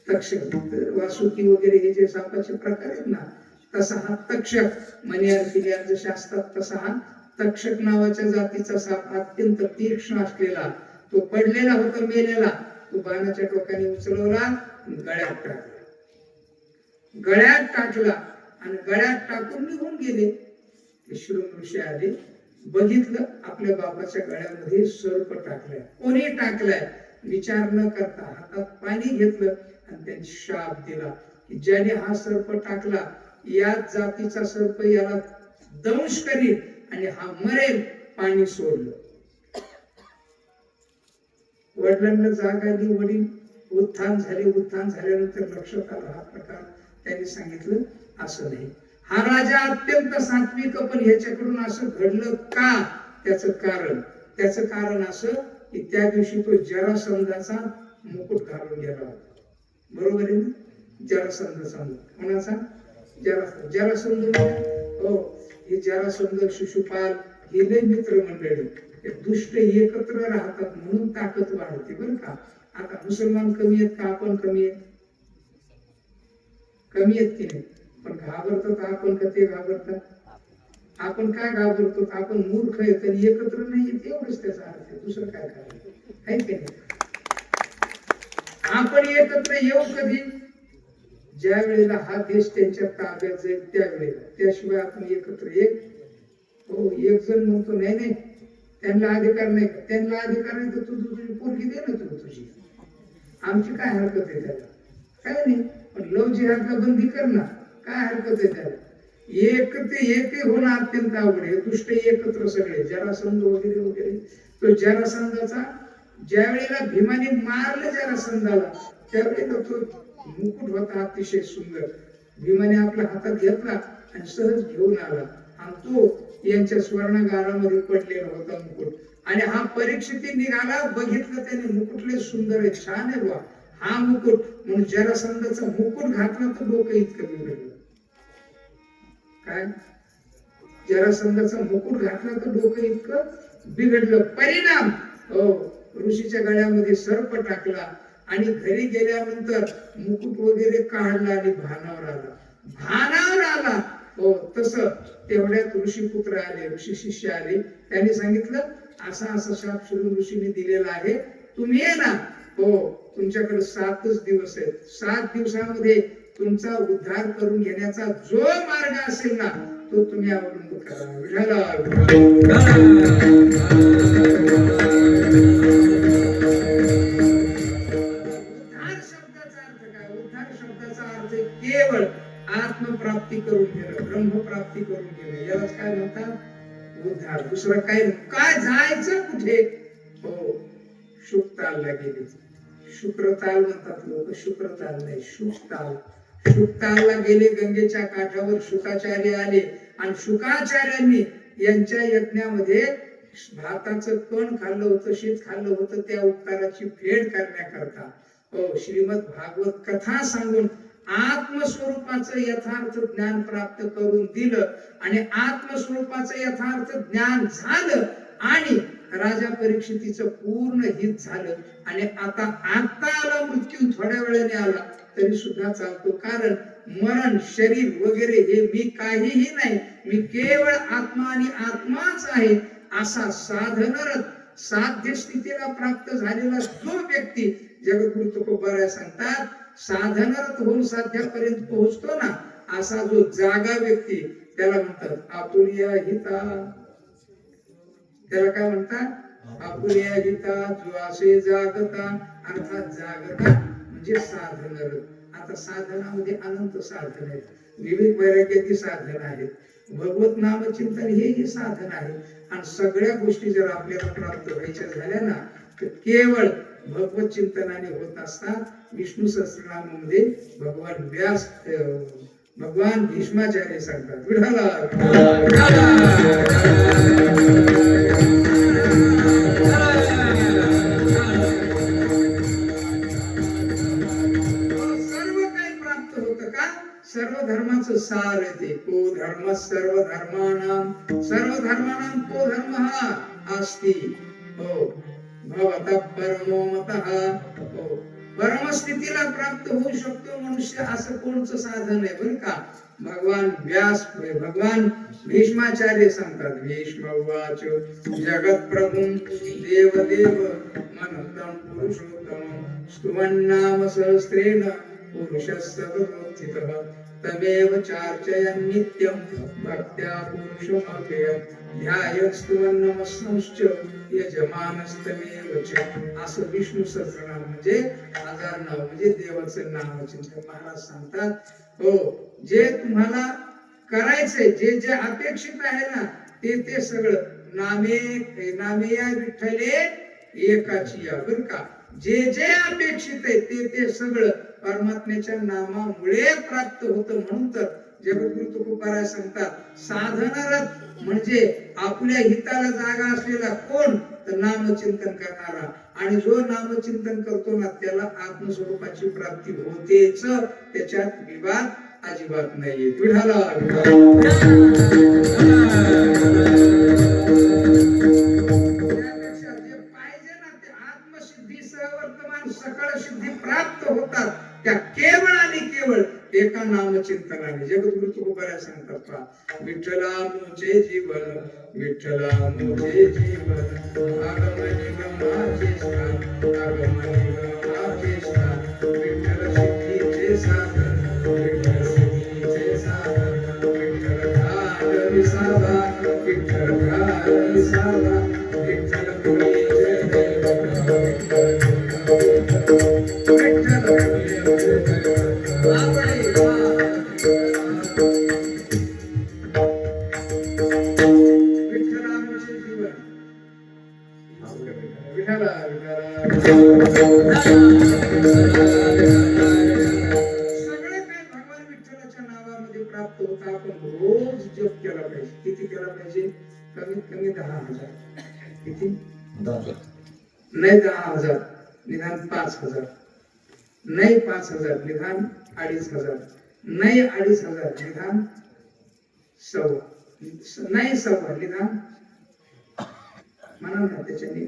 तक्षक. वासुकी वगैरे हे जे सापाचे प्रकार आहेत ना, तसा हा तक्षक. मनियार किल्ल्यात जसे असतात तसा हा तक्षक नावाच्या जातीचा साप, अत्यंत तीक्ष्ण असलेला. तो पडलेला होता मेलेला. तो बाणाच्या टोकाने उचलवला, गळ्यात टाकला आणि गळ्यात टाकून निघून गेले. शृंग ऋषी आले, बघितलं आपल्या बापाच्या गळ्यामध्ये सर्प टाकलाय. कोणी टाकलाय विचार न करता हातात पाणी घेतलं आणि त्यांनी शाप दिला की ज्याने हा सर्प टाकला, याच जातीचा सर्प याला दंश करील आणि हा मरेल. पाणी सोडलं. वडिलांना जाग आली, वडील उत्थान झाले. उत्थान झाल्यानंतर लक्षात आला हा प्रकार. त्यांनी सांगितलं असं नाही. हा राजा अत्यंत सात्विक, पण ह्याच्याकडून असं घडलं का? त्याचं कारण असं की त्या दिवशी तो जरासंधाचा मुकुट घालून गेला होता. बरोबर आहे ना? जरासंधाचा मुकुट. कोणाचा? जरासंध. हो, हे जरासंध, शिशुपाल हे लय मित्र मंडळी. दुष्ट एकत्र राहतात म्हणून ताकद वाढते बरं का. आता मुसलमान कमी आहेत का आपण कमी आहेत? कमी आहेत की नाही? पण घाबरतो का आपण का ते घाबरतात? आपण काय घाबरतो? आपण मूर्ख आहेत आणि एकत्र नाही येत, एवढंच त्याचा अर्थ आहे. दुसरं काय करायचं आहे की नाही? आपण एकत्र येऊ कधी? ज्या वेळेला हा देश त्यांच्या ताब्यात जाईल त्यावेळेला. त्याशिवाय आपण एकत्र एक जण म्हणतो नाही त्यांना अधिकार नाही. त्यांना अधिकार नाही तर तू तुझी पोरगी दे ना, तू तुझी. आमची काय हरकत आहे त्याला? काय नाही. पण लव जिहादला बंदी कर ना, काय हरकत आहे त्याला? एक होणं अत्यंत अवघड आहे. दुष्ट एकत्र सगळे, जरासंध वगैरे वगैरे. तो जरासंधाचा ज्या वेळेला भीमाने मारलं जरासंधाला, त्यावेळेला तो मुकुट होता अतिशय सुंदर. भीमाने आपल्या हातात घेतला आणि सहज घेऊन आला आणि तो यांच्या स्वर्णगारामध्ये पडलेला होता मुकुट. आणि हा परीक्षित निघाला, बघितलं त्याने मुकुट लय सुंदर आहे, छान आहे बा हा मुकुट. म्हणून जरासंधाचा मुकुट घातला तर डोकं इतकं बिघडलं. काय जरासंधाचा मुकुट घातला तर डोकं इतकं बिघडलं. परिणाम ऋषीच्या गळ्यामध्ये सर्प टाकला आणि घरी गेल्यानंतर मुकुट वगैरे काढला आणि भानावर आला. तस तेवढ्यात ऋषी पुत्र आले, ऋषी शिष्य आले. त्यांनी सांगितलं असा असा शाप शिरून ऋषीने दिलेला आहे, तुम्ही ये ना. तुमच्याकडे 7च दिवस आहेत. 7 दिवसामध्ये तुमचा उद्धार करून घेण्याचा जो मार्ग असेल ना तो तुम्ही अवलंब करा. केवळ आत्मप्राप्ती करून घेणं, ब्रह्मप्राप्ती करून घेणं, यालाच काय म्हणतात उद्धार. दुसरं काय जायचं कुठे. शुकतालला गेले. शुक्रताल म्हणतात लोक, शुक्रताल नाही शुकताल. शुकतालला गेले. गंगेच्या काठावर शुकाचार्य आले आणि शुकाचार्यांनी यांच्या यज्ञामध्ये भाताचं कण खाल्लं होतं, शीत खाल्लं होतं. त्या उपकाराची फेड करण्याकरता श्रीमद भागवत कथा सांगून आत्मस्वरूपाचं यथार्थ ज्ञान प्राप्त करून दिलं. आणि आत्मस्वरूपाचं यथार्थ ज्ञान झालं आणि राजा परीक्षितीचं पूर्ण हित झालं. आणि आता आला मृत्यू, थोड्या वेळाने आला तरी सुद्धा चालतो. कारण मरण शरीर वगैरे हे मी काहीही नाही, मी केवळ आत्मा आणि आत्माच आहे असा साधनरत साध्य स्थितीला प्राप्त झालेला जो व्यक्ती, जगद्गुरु तुकोबाराय सांगतात साधनरत होऊन साध्यापर्यंत पोहोचतो ना, असा जो जागा व्यक्ती त्याला म्हणतात आपुलिया हिता. त्याला काय म्हणतात आपुलिया हिता, जो असे जागता. अर्थात जागता म्हणजे साधनरत. आता साधनामध्ये अनंत साधन आहेत, विवेक वैराग्याची साधन आहेत, भगवत नामचिंतन हे साधन आहे. आणि सगळ्या गोष्टी जर आपल्याला प्राप्त व्हायच्या झाल्या ना तर केवळ भगवत चिंतनाने होत असतात. विष्णू सहस्रनामामध्ये भगवान भीष्माचार्य सांगतात विठाला सर्व धर्माचं सार येते. को धर्म सर्व धर्माणाम को धर्म अस्ति. भवतः परमो मतः. परमस्थितीला प्राप्त होऊ शकतो मनुष्य असं कोणचं साधन आहे बरं का. भगवान भीष्माचार्य सांगतात भीष्मवाच जगत प्रभुं देवदेव मनोत्तम पुरुषोत्तम स्तुवन्नाम सहस्रेण पुरुषस्सर्वोत्थितः तमेव चार्चयन् नित्यं भक्त्या पुरुषमव्ययम् ध्यायस्तुवन्नमस्संश्च यजमानस्तमेव च. असं विष्णू सहस्रनाम म्हणजे 1000 नाव म्हणजे देवाचं नामचिंतन. महाराज सांगतात जे तुम्हाला करायचंय, जे जे अपेक्षित आहे ना ते सगळं नामे या विठ्ठले एकाची या बरं का. जे जे अपेक्षित आहे ते सगळं परमात्म्याच्या नामामुळे प्राप्त होतं. म्हणून तर जगद्गुरु तुकोबाराय सांगतात साधनरत म्हणजे आपल्या हिताला जागा असलेला कोण तर नामचिंतन करणारा. आणि जो नामचिंतन करतो ना त्याला आत्मस्वरूपाची प्राप्ती होतेच, त्याच्यात विवाद अजिबात नाहीये. विठाला सकळ सिद्धी प्राप्त होतात त्या केवळ आणि केवळ एका नामचिंतनाने. जगद्गुरु तुकोबाराय सांगतात विठ्ठला मुझे जीवन, विठ्ठला मुझे जीवन, आगमनी गमाचे स्थान, आगमनी गमाचे स्थान, विठ्ठल सिद्धीचे साधन, विठ्ठल सिद्धीचे साधन, विठ्ठल घाल विसावा, विठ्ठल घाल विसावा, विठ्ठल तुझे देव, विठ्ठल विठाला प्राप्त होता आपण रोज जप केला पाहिजे. किती केला पाहिजे? कमीत कमी 10,000. किती? 10. नाही 10,000, निदान 5,000. नाही 5,000, निदान 2,500. नाही 2,500, निदान 1.25. नाही 1.25, निदान म्हणा ना त्याच्याने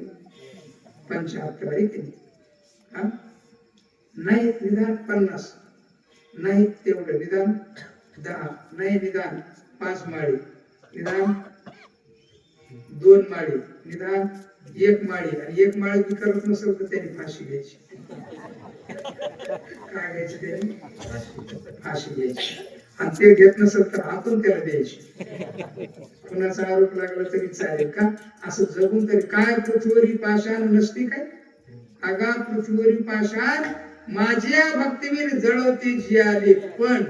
75 केली. नाही निदान 50, नाही तेवढं निदान 10, नाही निदान 5 माळी, निदान 2 माळी, निदान 1 माळी. आणि 1 माळी बी करत नसेल तर त्यांनी फाशी घ्यायची. काय घ्यायची? त्यांनी फाशी घ्यायची. आणि ते घेत नसेल तर आपण त्याला द्यायची. कुणाचा आरोप लागला तरी चालेल का? असं जगून तरी काय? पृथ्वीवरी पाषाण नसती काय? अगा पृथ्वीवरी पाषाण माझ्या भक्तीवीर जळवते जियाले, पण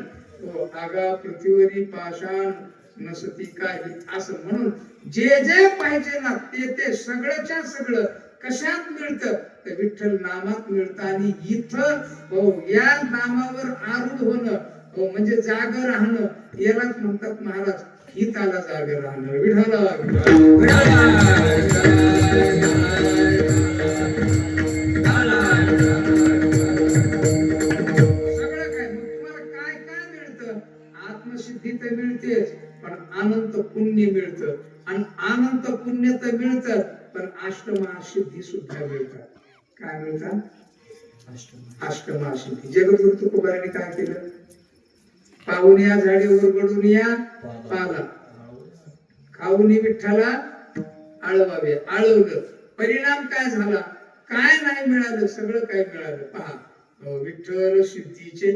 अगा पृथ्वीवरी पाषाण नसती काही. असं म्हणून जे जे पाहिजे ना ते सगळ्याच्या सगळं कशात मिळतं? तर विठ्ठल नामात मिळतं. आणि इथं या नामावर आरूढ होणं म्हणजे जाग राहणं, यालाच म्हणतात महाराज हिताला जाग राहणं. विठ्ठला आत्मसिद्धी तर मिळतेच, पण अनंत पुण्य मिळतं. आणि अनंत पुण्य तर मिळतं, पण अष्टमहासिद्धी सुद्धा मिळतात. काय मिळतात? अष्टमहासिद्धी. जगद्गुरु तुकोबाराने काय केलं? पाहून या झाडीवर गडून या पाला, खाऊन विठ्ठला आळवावे. आळवलं, परिणाम काय झाला? काय नाही मिळालं? सगळं काय मिळालं. पहा, विठ्ठल सिद्धीचे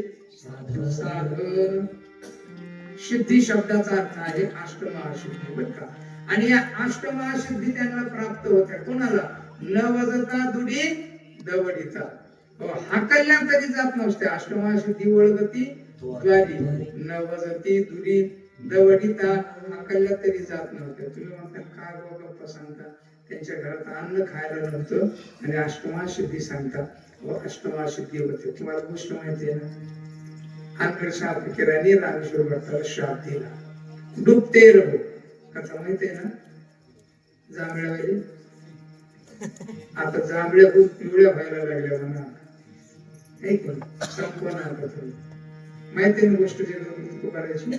साधन. सिद्धी शब्दाचा अर्थ आहे अष्टमहासिद्धी, बरं का? आणि या अष्टमहासिद्धी त्यांना प्राप्त होत्या. कोणाला? न वजता दुडी दवडीता. हाकलल्या तरी जात नसते. अष्टमहासिद्धी वळगती द्वारी, न वजती दुडी दवडीता. हाकलल्या तरी जात नव्हत्या. तुम्ही म्हणता काय गप्पा सांगता? त्यांच्या घरात अन्न खायला नव्हतं आणि अष्टमहासिद्धी सांगता. अष्टमहासिद्धी होते. तुम्हाला गोष्ट माहिती आहे ना? शाप फकीरांनी रामेश्वर भट्टाला शाप दिला, डुबते रहो. कथा माहिती आहे ना? जांभळ्या वेळी आता जांभळ्या खूप पिवळ्या व्हायला लागल्या म्हणा. संपवणार आता तुम्ही माहिती ना गोष्ट जे करायची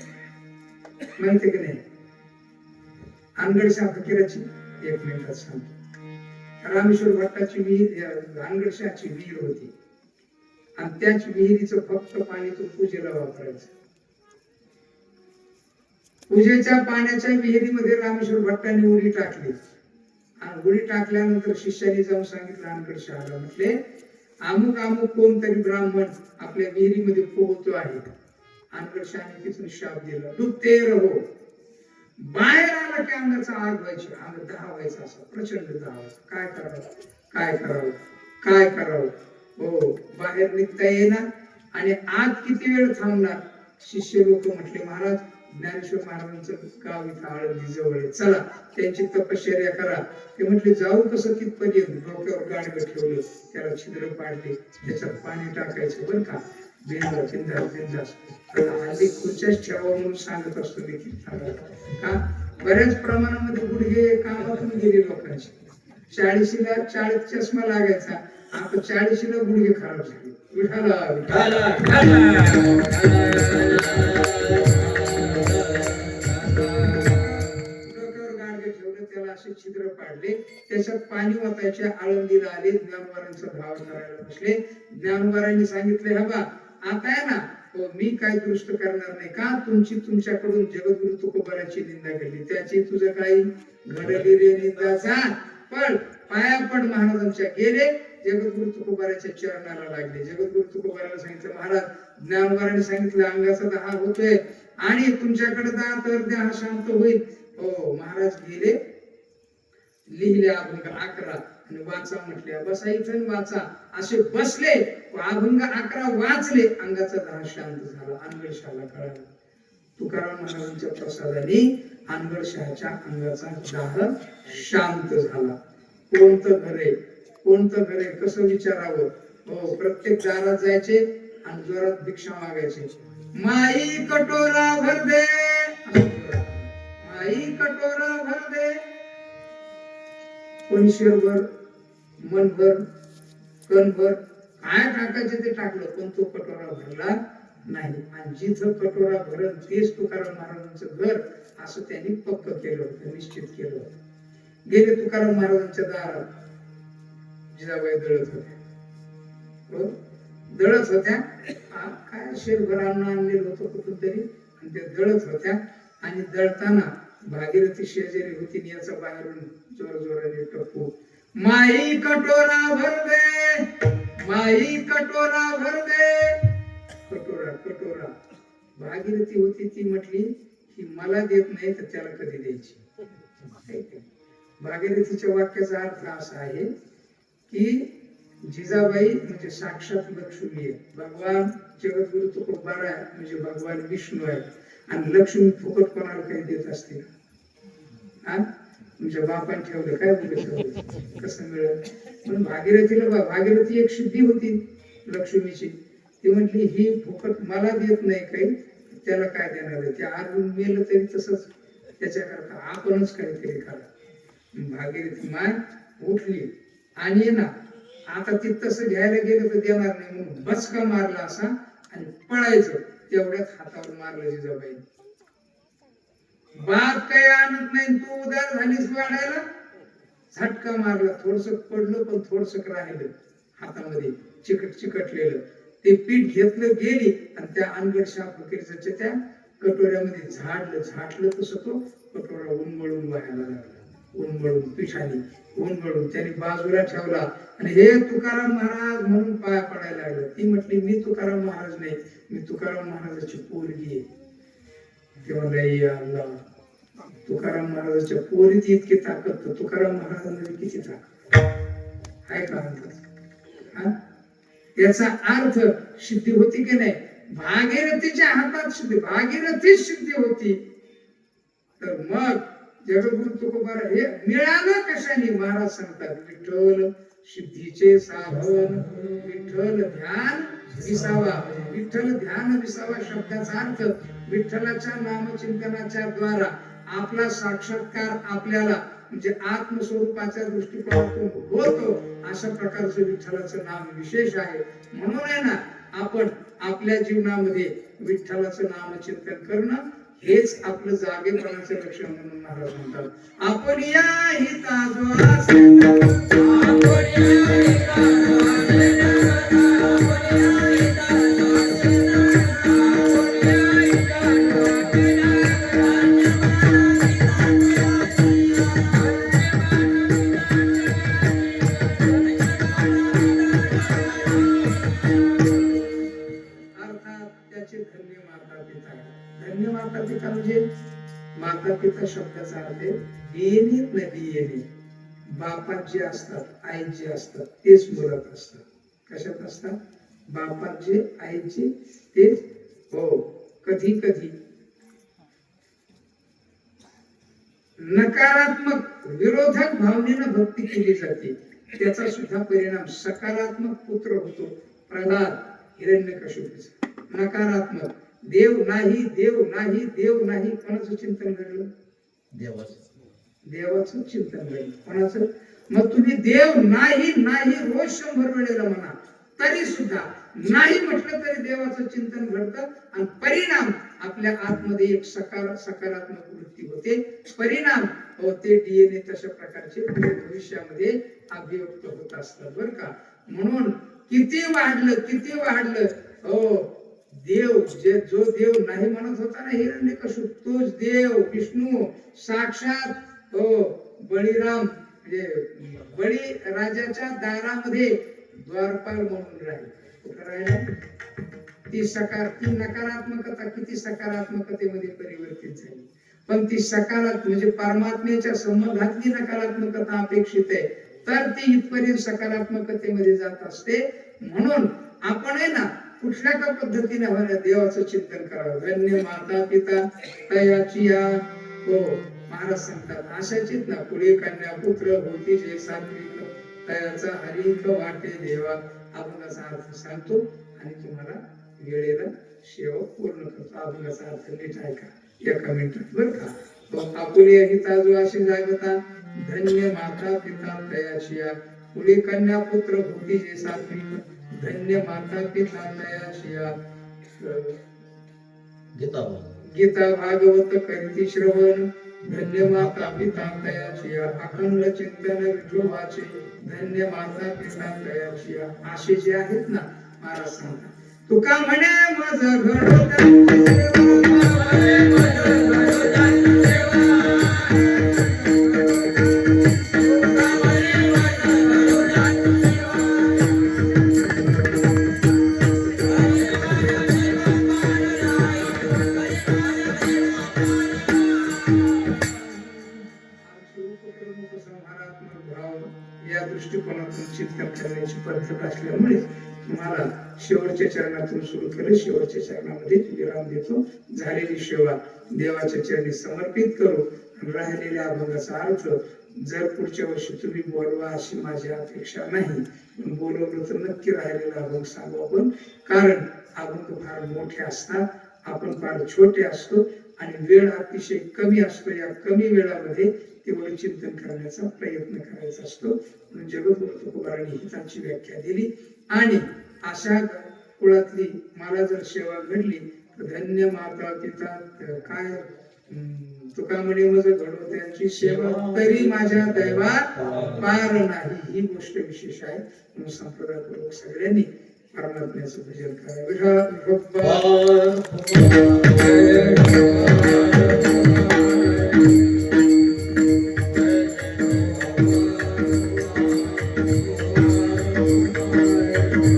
माहिती की नाही? अनगड शाह फकीराची 1 मिनिटात सांगतो. रामेश्वर भट्टाची विहीर, अनगड शाहची विहीर होती आणि त्याच विहिरीचं फक्त पाणी तो पूजेला वापरायचं. पूजेच्या पाण्याच्या विहिरीमध्ये रामेश्वर भट्टाने उडी टाकली आणि उडी टाकल्यानंतर शिष्याने जाऊन सांगितलं अनगड शहाला, म्हटले अमुक अमुक कोणतरी ब्राह्मण आपल्या विहिरीमध्ये पोहतो आहे. अनगड शहाने तिथून शाप दिला, डुबते रहो. बाहेर आला की अंगाचा आग व्हायची, अंग दहावायचा, असा प्रचंड दहावायचा. काय करावं काय करावं काय करावं? बाहेर निघता येणार आणि आत किती वेळ थांबणार? शिष्य लोक म्हटले महाराज ज्ञानेश्वर महाराजांचं गाव इथं आळंदी जवळ आहे, चला त्यांची तपश्चर्या करा. ते म्हटले जाऊ कसं तिथपर्यंत? डोक्यावर गाडगं ठेवलं, त्याला छिद्र पाडले, त्याच्यात पाणी टाकायचं, बरं का? बिंदास बिंदास बिंदास. हल्ली खुर्च्याच ठेवावं म्हणून सांगत असतो मी का? बऱ्याच प्रमाणामध्ये गुडघे कामातून गेले लोकांचे. 40ला 40 चष्मा लागायचा, आता 40ला गुडघे खराब झाले. विठाला त्याला असे छिद्र पाडले, त्याच्यात पाणी वाचायचे. आळंदीला आले, ज्ञानोबारांचा भाव करायला बसले. ज्ञानोबारांनी सांगितले, हा बा आता आहे ना, मी काय दृष्ट करणार नाही का? तुमच्याकडून जगद्गुरु तुकोबाराची निंदा केली, त्याची तुझं काही घडली रे निंदाचा. पण पाया पड महाराजांच्या. गेले, जगद्गुरु तुकोबाराच्या चरणाला लागले. जगद्गुरु तुकोबाराला सांगितलं महाराज ज्ञानोबारांनी सांगितलं अंगाचा दहा होतोय आणि तुमच्याकडे दहा तर देह शांत होईल. महाराज गेले, लिहिले अभंग 11 आणि वाचा म्हटले. बसा इथं वाचा. असे बसले, अभंग 11 वाचले, अंगाचा दहा शांत झाला. अनगड शहाला कळाला. तुकाराम महाराजांच्या प्रसादाने अनगड शहाच्या अंगाचा दाह शांत झाला. कोणतं घर आहे, कोणतं घर आहे, कसं विचारावं? प्रत्येक दारात जायचे आणि जोरात भिक्षा मागायचे. माई कटोरा भर दे, माई कटोरा भर दे. कोणी शिरभर, मनभर, कणभर काय टाकायचे ते टाकलं, पण तो कटोरा भरला नाही. आणि जिथं कटोरा भरल तेच तुकाराम महाराजांचं घर, असं त्यांनी पक्क केलं होतं, निश्चित केलं होतं. गेले तुकाराम महाराजांच्या दारात, जिजाबाई दळत होत्या, दळत होत्या. काय शेरभर अन्न आणलेलं होतं कुठून तरी, आणि ते दळत होत्या. आणि दळताना भागीरथी शेजारी होती, याचा बाहेरून जोर जोराने टप्पू, माई कटोरा भर दे, माई कटोरा भर दे. कटोरा कटोरा. भागीरथी होती, ती म्हटली ही मला देत नाही तर त्याला कधी द्यायची. भागीरथीच्या वाक्याचा अर्थ असा आहे की जिजाबाई म्हणजे साक्षात लक्ष्मी आहे. भगवान जगद्गुरु तुकोबारा म्हणजे भगवान विष्णू आहे. आणि लक्ष्मी फुकट कोणाला काही देत असते? तुमच्या बापाने ठेवलं काय बोलत कसं मिळेल? पण भागीरथीला, भागीरथी एक सिद्धी होती लक्ष्मीची. ती म्हटली ही फुकट मला देत नाही काही, त्याला काय देणार आहे? ते अर्जुन मेलं तरी तसंच, त्याच्याकरता आपणच काहीतरी करा. भागीरथी माय उठली आणि ना आता ती तसं घ्यायला गेलं तर देणार नाही म्हणून बचका मारला असा आणि पळायचं. तेवढ्यात हातावर मारलं जिजाबाई. बाप काही आणत नाही, तू उदार झालीस वाढायला. झटका मारला, थोडस पडलं पण थोडस राहिलं हातामध्ये चिकटलेलं. ते पीठ घेतलं गेली आणि त्या अनगड शाह फकीरच्या त्या कटोऱ्यामध्ये झाटलं तसं तो कटोरा उन्मळून व्हायला लागला. उन्मळून पिठाने उन्मळून त्याने बाजूला ठेवला आणि हे तुकाराम महाराज म्हणून पाया पडायला लागलं. ती म्हटली मी तुकाराम महाराज नाही, मी तुकाराम महाराजाची पोरगी आहे. तेव्हा तुकाराम महाराजाच्या पोरीत इतकी ताकद, तर तुकाराम महाराजांमध्ये किती ताकद आहे का? याचा अर्थ सिद्धी होती की नाही? भागीरथीच्या हातात सिद्धी, भागीरथीच सिद्धी होती. तर मग जगद्गुरु तुकोबारा हे मिळालं कशाने? महाराज सांगतात विठ्ठल सिद्धीचे साधन, विठ्ठल ध्यान विसावा. विठ्ठल ध्यान विसावा शब्दाचा अर्थ विठ्ठलाच्या नामचिंतनाच्या द्वारा आपला साक्षात्कार आपल्याला म्हणजे आत्मस्वरूपाच्या दृष्टिकोनातून होतो. अशा प्रकारचं विठ्ठलाचं नाम विशेष आहे. म्हणून आहे ना आपण आपल्या जीवनामध्ये विठ्ठलाचं नामचिंतन करणं हेच आपलं जागेपणाचं लक्षण म्हणून महाराज म्हणतात. आपण या हिताद्वास, म्हणजे माता पिता शब्दाचा अर्थ डीएनए. बापात जे असतात, आई जे असतात तेच मुलात असतात. कशात असतात? बापात जे, आईचे तेच. हो, कधी कधी नकारात्मक विरोधक भावनेनं भक्ती केली जाते, त्याचा सुद्धा परिणाम सकारात्मक पुत्र होतो. प्रल्हाद हिरण्यकशिपूचा नकारात्मक देव नाही, देव नाही, देव नाही. कोणाचं चिंतन घडलं? देवाचं चिंतन घडलं. कोणाचं? मग तुम्ही देव नाही नाही रोज 100 वेळेला म्हणा, तरी सुद्धा नाही म्हटलं तरी देवाचं चिंतन घडतं. आणि परिणाम आपल्या आतमध्ये एक सकारात्मक वृत्ती होते. परिणाम होते डीएनए तशा प्रकारचे भविष्यामध्ये अभिव्यक्त होत असतात बरं का. म्हणून किती वाढलं हो देव, जो देव नाही म्हणत होता ना हिरण्यकशिपू, तोच देव विष्णू साक्षात बळीराम म्हणजे बळी राजाच्या दारामध्ये द्वारपाल म्हणून राहिला. ती नकारात्मकता किती सकारात्मकतेमध्ये परिवर्तित झाली. पण ती सकारात्मक म्हणजे परमात्म्याच्या संबंधातली नकारात्मकता अपेक्षित आहे, तर ती इथपर्यंत सकारात्मकतेमध्ये जात असते. म्हणून आपण आहे ना कुठल्या का पद्धतीने देवाचं चिंतन करावं. धन्य माता पिता तयाची या हो महाराज सांगतात. अशाचीच ना पुढे कन्या पुत्र होती जे सात्विक तयाचा हरिक वाटे देवा. आपण असा अर्थ सांगतो आणि तुम्हाला वेळेला शेवक पूर्ण करतो. अभंगाचा अर्थ नीट ऐका एका मिनिटात बरं का. आपुले हिता जो अशी जागता धन्य माता पिता तयाशिया पुढे कन्या पुत्र होती जे सात्विक धन्य माता पिता तयाशिया गीता भागवत करीती श्रवण धन्य माता पिता तयाशिया अखंड चिंतन विठोबाचे धन्य माता पिता तयाशिया असे जे आहेत ना महाराज सांगतात. तुका म्हणे माझ या दृष्टिकोनातून चिंतन करण्याची पद्धत असल्यामुळे तुम्हाला शेवटच्या चरणातून सुरू केलं. शेवटच्या चरणामध्ये विराम देतो. झालेली सेवा देवाच्या चरणी समर्पित करू. राहिलेल्या अभंगाचा अर्थ जर पुढच्या वर्षी तुम्ही बोलवा अशी माझी अपेक्षा नाही, पण बोलवलं तर नक्की राहिलेला अभंग सांगू आपण. कारण अभंग फार मोठे असतात, आपण फार छोटे असतो आणि वेळ अतिशय कमी असतो. या कमी वेळामध्ये तेवढे चिंतन करण्याचा प्रयत्न करायचा असतो. म्हणून जगद्गुरु तुकोबारांनी हिताची व्याख्या दिली आणि अशा कुळातली मला जर सेवा घडली तर धन्य माता पिता काय तुका म्हणे मज घडो त्यांची सेवा तरी माझ्या दैवात पार नाही. ही गोष्ट विशेष आहे. म्हणून संप्रदायपूर्वक सगळ्यांनी परमात्म्याचं भजन करावे.